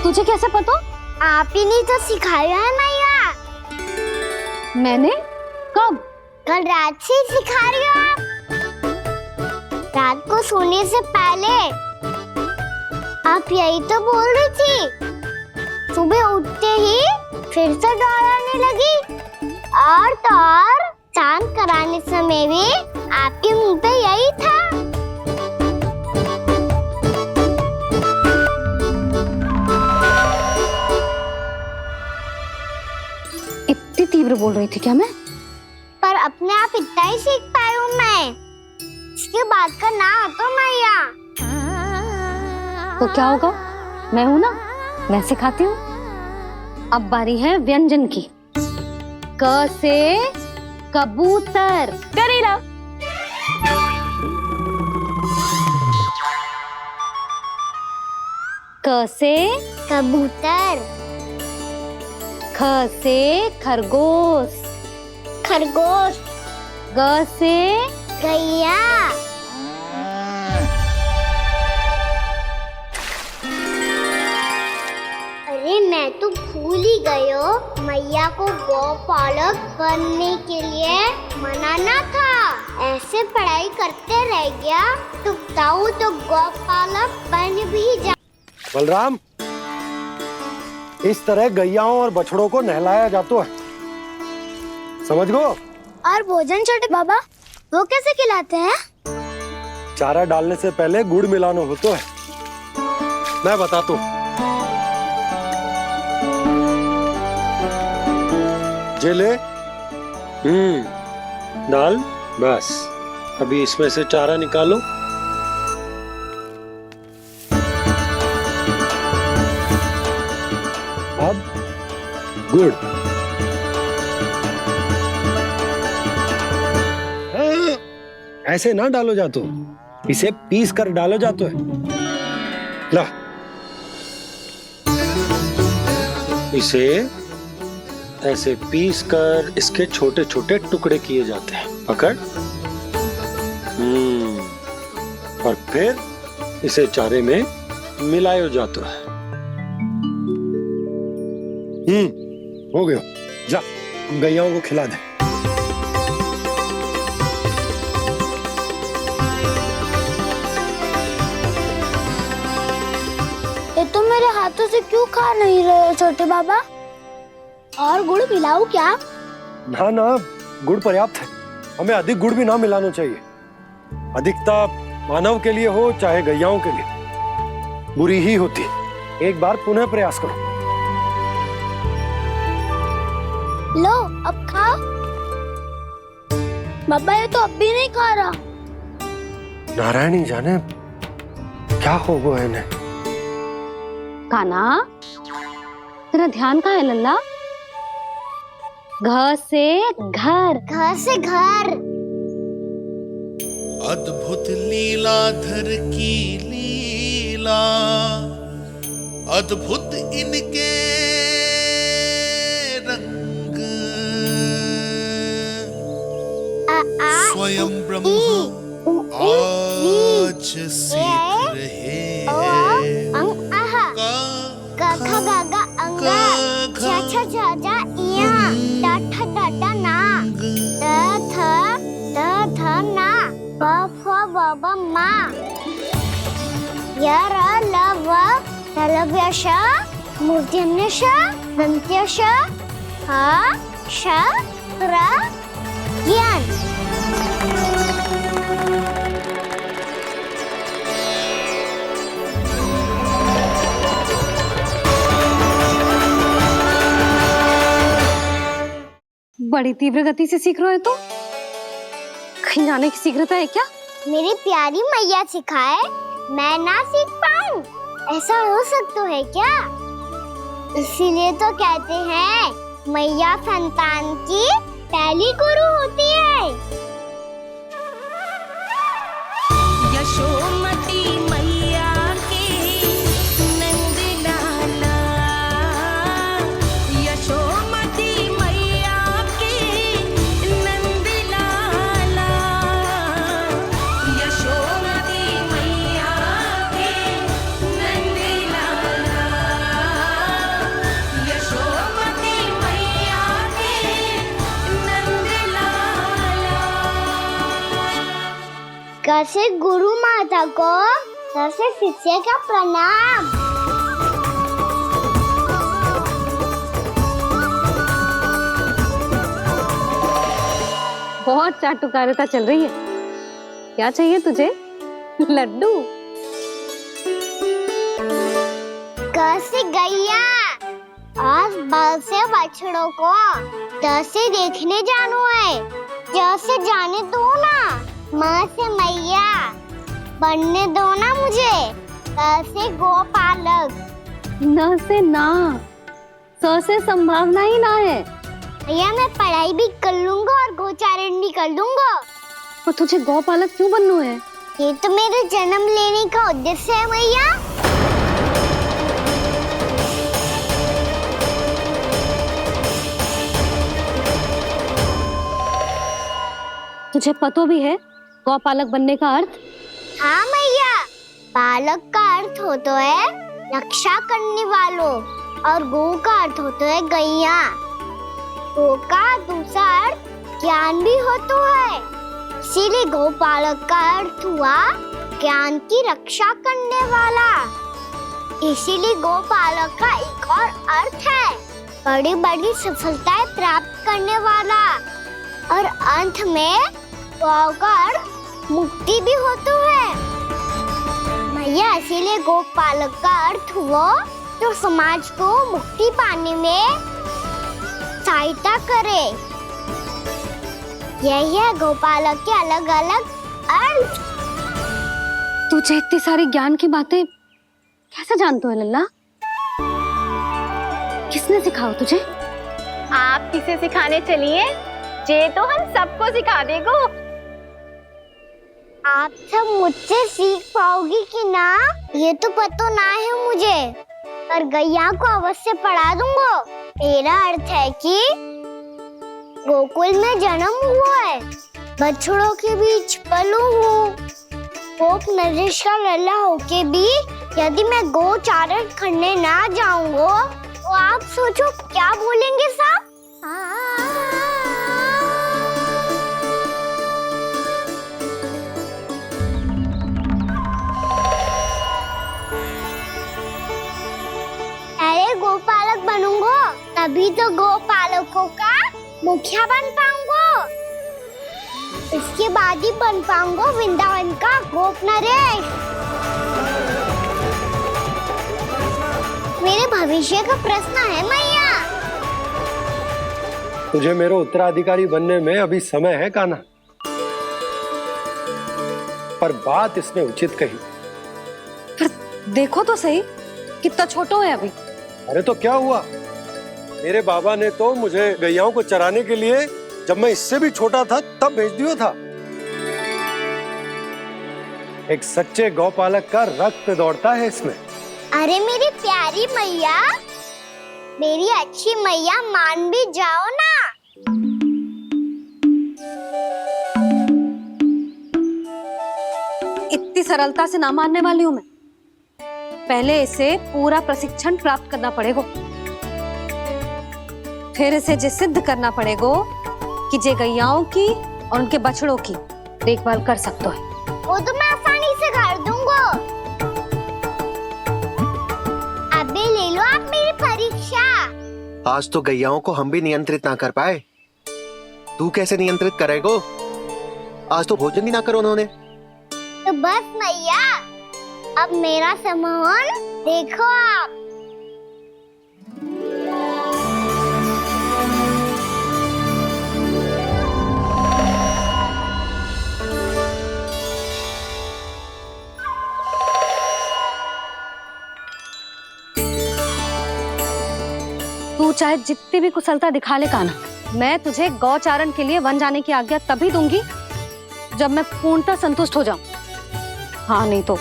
तुझे कैसे पता? आप ही ने तो सिखाया है मैया। मैंने? कब? कल रात से सिखा रही हो आप। रात को सोने से पहले आप यही तो बोल रही थी। सुबह उठते ही फिर से दोहराने लगी, और तो और स्नान कराने समय भी आपके मुंह पे यही था। इतनी तीव्र बोल रही थी क्या मैं? पर अपने आप इतना ही सीख पाई हूँ मैं। इसके बाद का ना तो मैया। तो क्या होगा? मैं हूं ना, मैं सिखाती हूँ। अब बारी है व्यंजन की। क से कबूतर। करेला। क से कबूतर। ख से खरगोश। खरगोश। ग से गैया। अरे मैं तो भूल ही गई हो, मैया को गौपालक बनने के लिए मनाना था। ऐसे पढ़ाई करते रह गया तो बताऊं तो गौपालक बन भी जा। बलराम, इस तरह गैयाओं और बछड़ों को नहलाया जाता है, समझ गो? और भोजन छोटे बाबा, वो कैसे खिलाते हैं? चारा डालने से पहले गुड़ मिलाना होता है। मैं बताता हूँ। जे ले, दाल बस। अभी इसमें से चारा निकालो। अब गुड़। हाँ, ऐसे ना डालो जातो, इसे पीस कर डालो जातो है। ला, इसे ऐसे पीस कर इसके छोटे छोटे टुकड़े किए जाते हैं। पकड़। और फिर इसे चारे में मिलायो जाता है। हो गया। जा गैयाओं को खिला दे। ये तुम मेरे हाथों से क्यों खा नहीं रहे हो छोटे बाबा? और गुड़ मिलाऊं क्या? ना ना, गुड़ पर्याप्त है। हमें अधिक गुड़ भी ना मिलाना चाहिए। अधिकता मानव के लिए हो चाहे गैयाओं के लिए बुरी ही होती। एक बार पुनः प्रयास करो। लो अब खाओ। बाबा ये तो अब भी नहीं खा रहा। नारायणी जाने क्या हो गया इन्हें। काना, तेरा ध्यान कहाँ है लल्ला? घर से घर, घर से घर। अद्भुत लीलाधर की लीला, अद्भुत इनके रंग, स्वयं ब्रह्मा आज सीख रहे हैं। गा गा गा अंगा, छा छा छा छा इया, टा ठा टा टा ना, थ ना, प फ ब ब मा, य र ल व तलव्य श, मूर्धन्य श, दन्त्य श, ह श र ज्ञान। बड़ी तीव्र गति से सीख रहे हो तो कहीं जाने की शीघ्रता है क्या? मेरी प्यारी मैया सिखाए, मैं ना सीख पाऊं, ऐसा हो सकता है क्या? इसीलिए तो कहते हैं मैया संतान की पहली गुरु होती है। यशोमती मैया की नंद लाला, यशोमती मैया की नंद लाला, यशोमती मैया की नंद लाला, यशोमती मैया की नंद लाला। कैसे गुरु माता को, कैसे शिष्य का प्रणाम। बहुत चाटुकारिता चल रही है। क्या चाहिए तुझे? लड्डू? कैसे गैया आज बल से बछड़ों को कैसे देखने जानो है, जैसे जाने दो ना, माँ से मैया बनने दो ना मुझे, कैसे गोपालक। न से ना, स से संभावना ही ना है। भैया मैं पढ़ाई भी कर लूंगा और गोचारण भी कर लूंगा। और तुझे गौपालक क्यों बनना है? ये तो मेरे जन्म लेने का उद्देश्य है भैया। तुझे पतो भी है गौपालक बनने का अर्थ? हाँ मैया, पालक का अर्थ होता है रक्षा करने वालों और गौ का अर्थ होता है गैया। गौ का दूसरा अर्थ ज्ञान भी होता है, इसीलिए गौपालक का अर्थ हुआ ज्ञान की रक्षा करने वाला। इसीलिए गौपालक का एक और अर्थ है बड़ी बड़ी सफलताएं प्राप्त करने वाला, और अंत में गौ का अर्थ मुक्ति भी होता है। भैया इसीलिए गोपालक का अर्थ हुआ जो समाज को मुक्ति पाने में सहायता करे। यही है गोपालक के अलग अलग अर्थ। तुझे इतनी सारी ज्ञान की बातें कैसे जानते हो लल्ला? किसने सिखाओ तुझे? आप किसे सिखाने चलिए, जे तो हम सबको सिखा देगो। आप सब मुझसे सीख पाओगी कि ना ये तो पता ना है मुझे, पर गैया को अवश्य पढ़ा दूंगा। मेरा अर्थ है कि गोकुल में जन्म हुआ है, बछड़ों के बीच पलू हूँ। गोप नरेश का लल्ला होके भी यदि मैं गोचारण करने ना जाऊंगा तो आप सोचो क्या बोलेंगे साहब? अरे गोपालक बनूंगा तभी तो गोपालकों का मुखिया बन पाऊंगा। इसके बाद ही बन पाऊंगा वृंदावन का गोप नरेश। मेरे भविष्य का प्रश्न है मैया। तुझे मेरे उत्तराधिकारी बनने में अभी समय है कान्हा, पर बात इसने उचित कही। पर देखो तो सही, कितना छोटो है अभी। अरे तो क्या हुआ, मेरे बाबा ने तो मुझे गैयाओं को चराने के लिए जब मैं इससे भी छोटा था तब भेज दिया था। एक सच्चे गौपालक का रक्त दौड़ता है इसमें। अरे मेरी प्यारी मैया, मेरी अच्छी मैया, मान भी जाओ ना। इतनी सरलता से ना मानने वाली हूं मैं। पहले इसे पूरा प्रशिक्षण प्राप्त करना पड़ेगा, फिर इसे जे सिद्ध करना पड़ेगा कि जे गैयाओं की और उनके बछड़ों की देखभाल कर सकते है। वो तो मैं आसानी से कर दूंगा। अबे ले लो आप मेरी परीक्षा। आज तो गैयाओं को हम भी नियंत्रित ना कर पाए, तू कैसे नियंत्रित करेगो? आज तो भोजन भी ना करो उन्होंने। तो बस मैया, अब मेरा सम्मान देखो आप। तू चाहे जितनी भी कुशलता दिखा ले कान्हा, मैं तुझे गौचारण के लिए वन जाने की आज्ञा तभी दूंगी जब मैं पूर्णतः संतुष्ट हो जाऊं। हाँ नहीं तो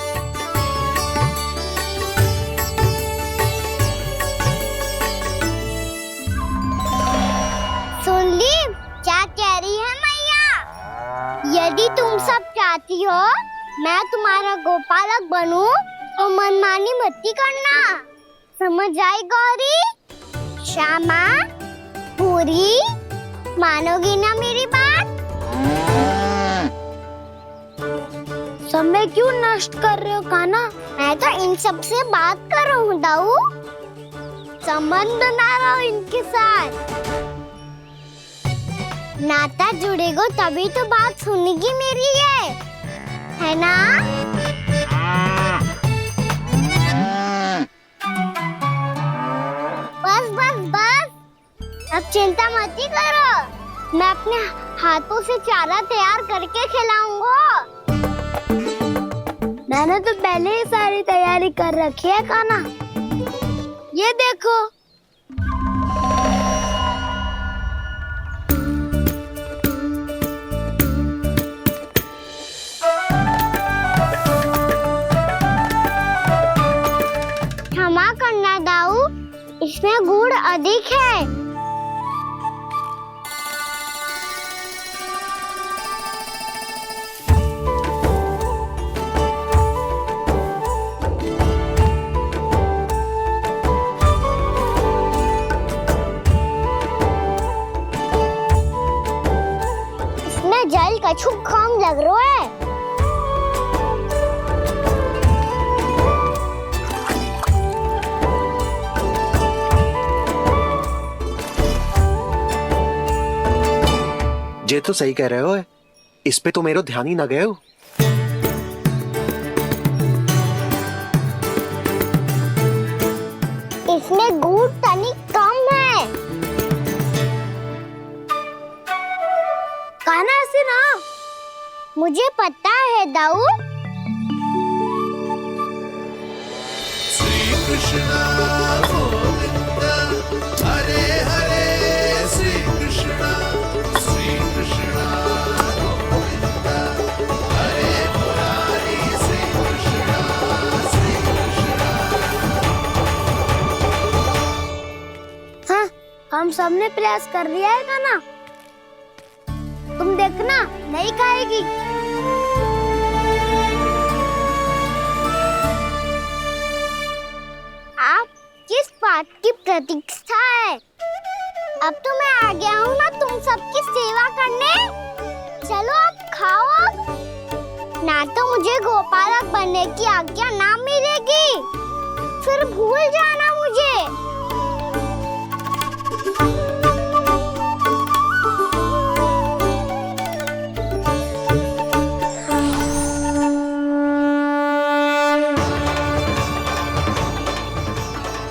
सुन ली क्या कह रही है मैया? यदि तुम सब चाहती हो मैं तुम्हारा गोपालक बनूं तो मनमानी मत करना, समझ आई गौरी? श्यामा, पूरी, मानोगी ना मेरी बात? समय क्यों नष्ट कर रहे हो कान्हा? मैं तो इन सब से बात कर रहा हूँ दाऊ, संबंध बना रहा हूँ इनके साथ। नाता जुड़ेगा तभी तो बात सुनेगी मेरी, ये है ना? बस बस बस, अब चिंता मत ही करो, मैं अपने हाथों से चारा तैयार करके खिलाऊंगा। मैंने तो पहले ही सारी तैयारी कर रखी है कान्हा, ये देखो। क्षमा करना दाऊ, इसमें गुड़ अधिक है। इसमें जल कछु कम लग रहा है। ये तो सही कह रहे हो, इस पे तो मेरा ध्यान ही ना गए हो। इसमें गुड़ तनिक कम है। कान्हा जाऊं? श्री कृष्ण गोविंद हरे हरे श्री कृष्ण गोविंद हरे मुरारी श्री कृष्ण हाँ, हम सबने प्रयास कर लिया है खाना। तुम देखना नहीं खाएगी। आप किस बात की प्रतीक्षा है? अब तो मैं आ गया हूँ ना तुम सबकी सेवा करने। चलो अब खाओ अब। ना तो मुझे गोपालक बनने की आज्ञा ना मिलेगी, फिर भूल जाना मुझे।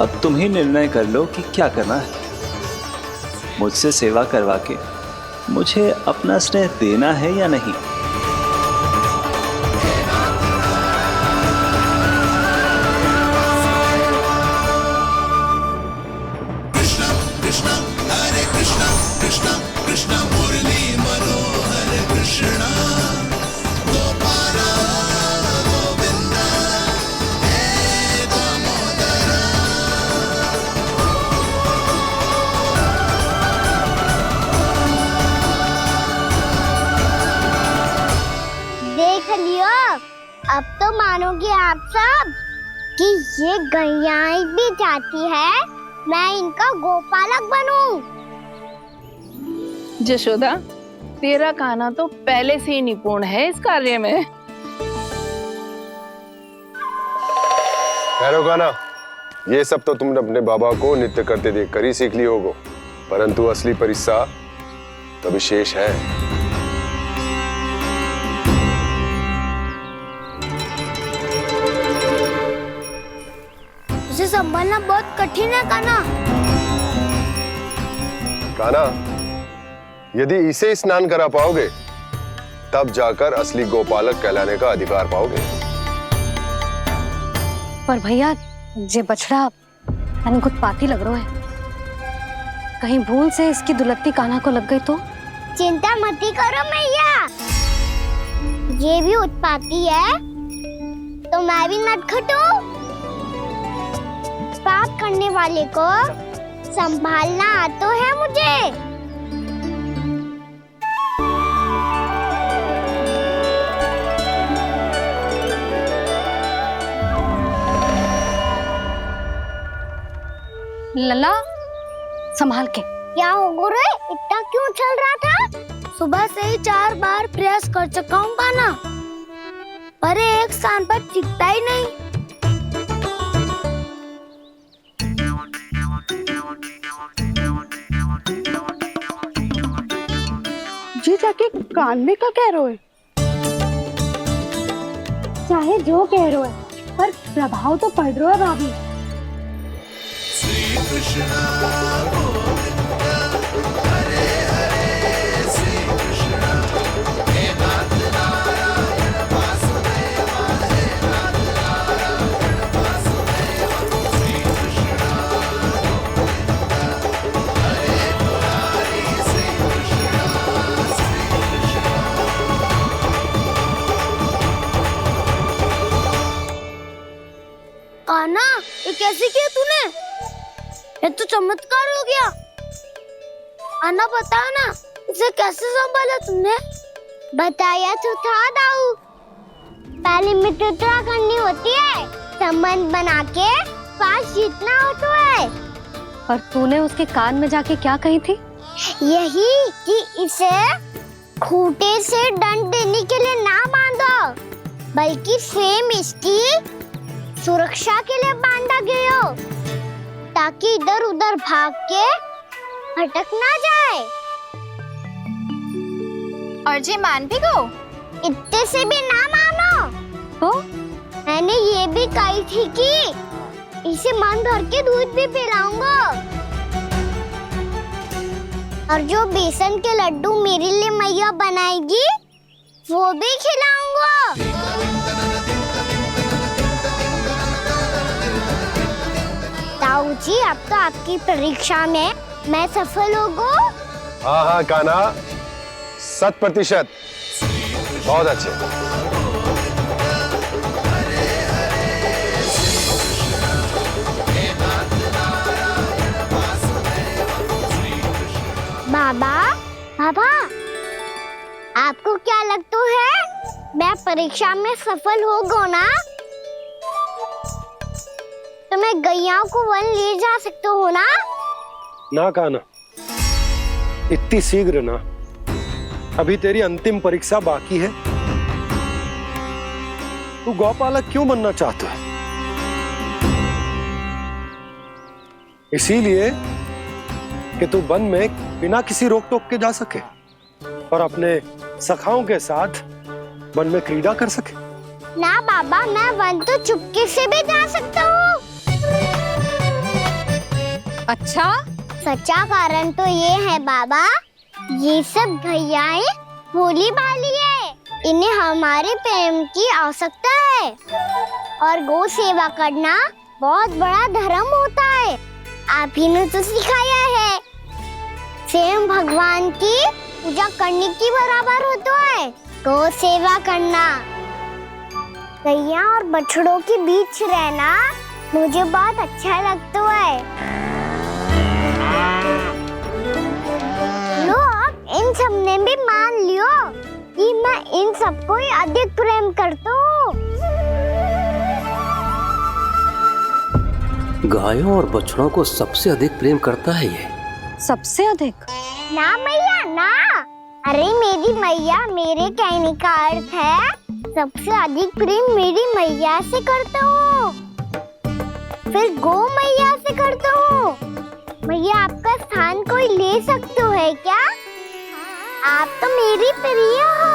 अब तुम ही निर्णय कर लो कि क्या करना है। मुझसे सेवा करवा के मुझे अपना स्नेह देना है या नहीं। कृष्ण कृष्ण हरे कृष्ण कृष्ण कृष्ण मुरली मनोहर कृष्ण गोपाल गोविंद हे दामोदर। देख लियो, अब तो मानोगे आप सब कि ये गैयाएं भी चाहती है मैं इनका गोपालक बनूं। जशोदा, तेरा कान्हा तो पहले से ही निपुण है इस कार्य में। ठहरो कान्हा, ये सब तो तुमने अपने बाबा को नृत्य करते देखकर ही सीख ली होगो, परंतु असली परिस्सा तो विशेष है। उसे संभालना बहुत कठिन है कान्हा। कान्हा, यदि इसे स्नान करा पाओगे तब जाकर असली गोपालक कहलाने का अधिकार पाओगे। पर भैया, ये बछड़ा तनिक उत्पाती लग रहा है। कहीं भूल से इसकी दुलत्ती कान्हा को लग गई तो? चिंता मत करो मैया, ये भी उत्पाती है तो मैं भी नटखटू। पाप करने वाले को संभालना आता है मुझे। लला, संभाल के। क्या हो गुरु, इतना क्यों चल रहा था? सुबह से ही 4 बार प्रयास कर चुका हूँ कान्हा, पर एक स्थान पर टिकता ही नहीं। जी जाके कान में क्या कह रहे हो? चाहे जो कह रहे हो, पर प्रभाव तो पड़ रहा है भाभी। श्री कृष्ण गोविंद हरे हरे श्री कृष्ण हे नाथ नारायण वासुदेव हे नाथ नारायण वासुदेव श्री कृष्ण गोविंद हरे मुरारी श्री कृष्ण कान्हा, ये कैसे किया तूने? ये तो चमत्कार हो गया। अन्ना बता ना, इसे कैसे संभाला तुमने? बताया तो था दाऊ। पहले मित्रता करनी होती है, संबंध बना के पास जीतना होता है। और तूने उसके कान में जाके क्या कही थी? यही कि इसे खूंटे से दंड देने के लिए ना बांधो, बल्कि स्वयं इसकी सुरक्षा के लिए बांधा गया हो, ताकि इधर उधर भाग के भटक ना जाए। और जी मान भी गो? इतने से भी ना मानो। तो मैंने ये भी कही थी कि इसे मन भर के दूध भी पिलाऊंगा, और जो बेसन के लड्डू मेरे लिए मैया बनाएगी वो भी खिलाऊंगा। ताऊ जी, अब तो आपकी परीक्षा में मैं सफल हो गो। हाँ हाँ कान्हा, 100%। बहुत अच्छे। बाबा, बाबा, आपको क्या लगता है मैं परीक्षा में सफल हो गो ना? तो मैं गैया को वन ले जा सकता हूँ ना? ना कान्हा, इतनी शीघ्र ना। अभी तेरी अंतिम परीक्षा बाकी है। तू गौपालक क्यों बनना चाहता है? इसीलिए कि तू वन में बिना किसी रोक टोक के जा सके और अपने सखाओं के साथ वन में क्रीड़ा कर सके। ना बाबा, मैं वन तो चुपके से भी जा सकता हूँ। अच्छा? सच्चा कारण तो ये है बाबा, ये सब भैयाएं भोली भाली है, इन्हें हमारे प्रेम की आवश्यकता है और गौ सेवा करना बहुत बड़ा धर्म होता है। आप ही ने तो सिखाया है, स्वयं भगवान की पूजा करने की बराबर होता है गौ सेवा करना। गैया और बछड़ों के बीच रहना मुझे बहुत अच्छा लगता है। लो, अब इन सब ने भी मान लियो कि मैं इन सबको ही अधिक प्रेम करता हूँ। गायों और बछड़ों को सबसे अधिक प्रेम करता है ये। सबसे अधिक? ना मैया ना, अरे मेरी मैया, मेरे कहने का अर्थ है सबसे अधिक प्रेम मेरी मैया से करता हूँ, फिर गौ मैया से करता हूँ। मैया, आपका स्थान कोई ले सकते है क्या? आप तो मेरी प्रिय हो।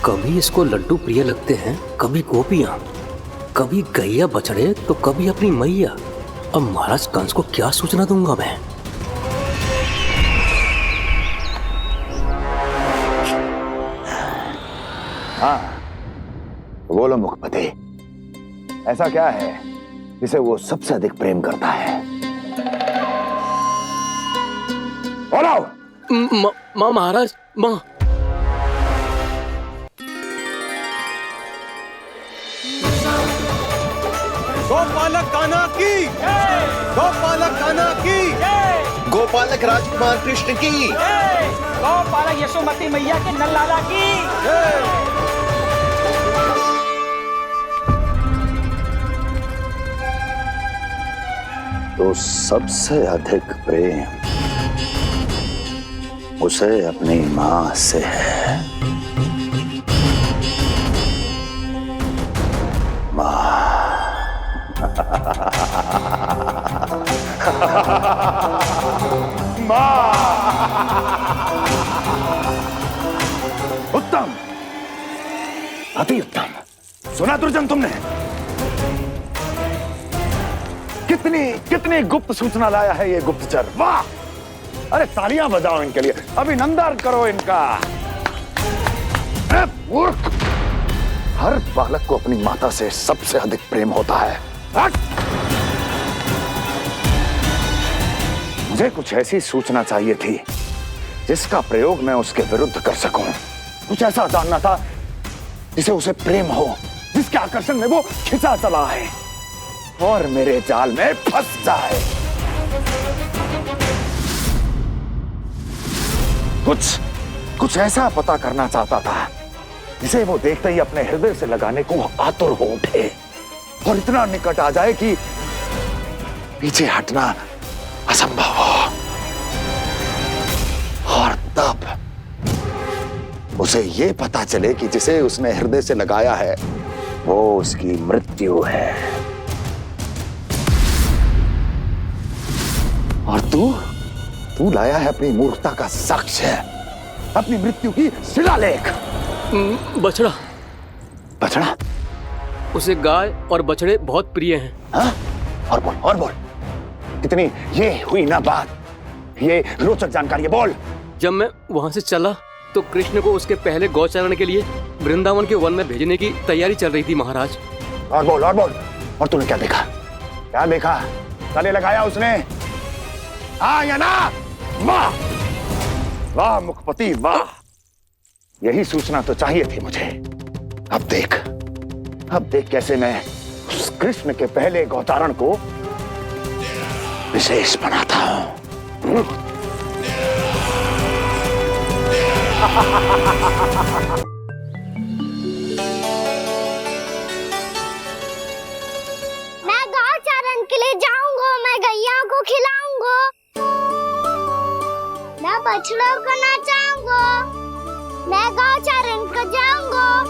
कभी इसको लड्डू प्रिय लगते हैं, कभी गोपियां, कभी गैया बछड़े, तो कभी अपनी मैया। अब महाराज कंस को क्या सूचना दूंगा मैं? हाँ, बोलो मुखपति, ऐसा क्या है जिसे वो सबसे अधिक प्रेम करता है? बोलो। माँ महाराज, माँ। गोपालक कान्हा की, गोपालक कान्हा की, गोपालक राजकुमार कृष्ण की, गोपालक यशोमती मैया के नललाला की। तो सबसे अधिक प्रेम उसे अपनी माँ से है। माँ। उत्तम, अति उत्तम। सुना दुर्जन तुमने? कितनी कितनी गुप्त सूचना लाया है ये गुप्तचर। वाह! अरे तालियां बजाओ इनके लिए, अभिनंदन करो इनका। मूर्ख! हर बालक को अपनी माता से सबसे अधिक प्रेम होता है। मुझे कुछ ऐसी सूचना चाहिए थी जिसका प्रयोग मैं उसके विरुद्ध कर सकूं। कुछ ऐसा जानना था जिसे उसे प्रेम हो, जिसके आकर्षण में वो खिंचा चला है और मेरे जाल में फंस जाए। कुछ ऐसा पता करना चाहता था जिसे वो देखते ही अपने हृदय से लगाने को आतुर हो उठे और इतना निकट आ जाए कि पीछे हटना असंभव हो। और तब उसे ये पता चले कि जिसे उसने हृदय से लगाया है वो उसकी मृत्यु है। और तू लाया है अपनी मूर्खता का साक्ष्य, अपनी मृत्यु की शिलालेख। बछड़ा। बछड़ा? उसे गाय और बछड़े बहुत प्रिय हैं। हाँ? और बोल। इतनी ये हुई ना बात ये रोचक जानकारी है, बोल। जब मैं वहां से चला तो कृष्ण को उसके पहले गौचारण के लिए वृंदावन के वन में भेजने की तैयारी चल रही थी महाराज। और बोल, और बोल। और तूने क्या देखा? क्या देखा? गले लगाया उसने? हाँ या ना? वाह वाह मुखपति वाह, यही सूचना तो चाहिए थी मुझे। अब देख कैसे मैं उस कृष्ण के पहले गौचारण को विशेष बनाता हूं। मैं गौचारण के लिए जाऊंगा, मैं गैया को खिलाऊंगा, मैं बछड़ों को नचाऊंगा, मैं गौचारण को जाऊंगा।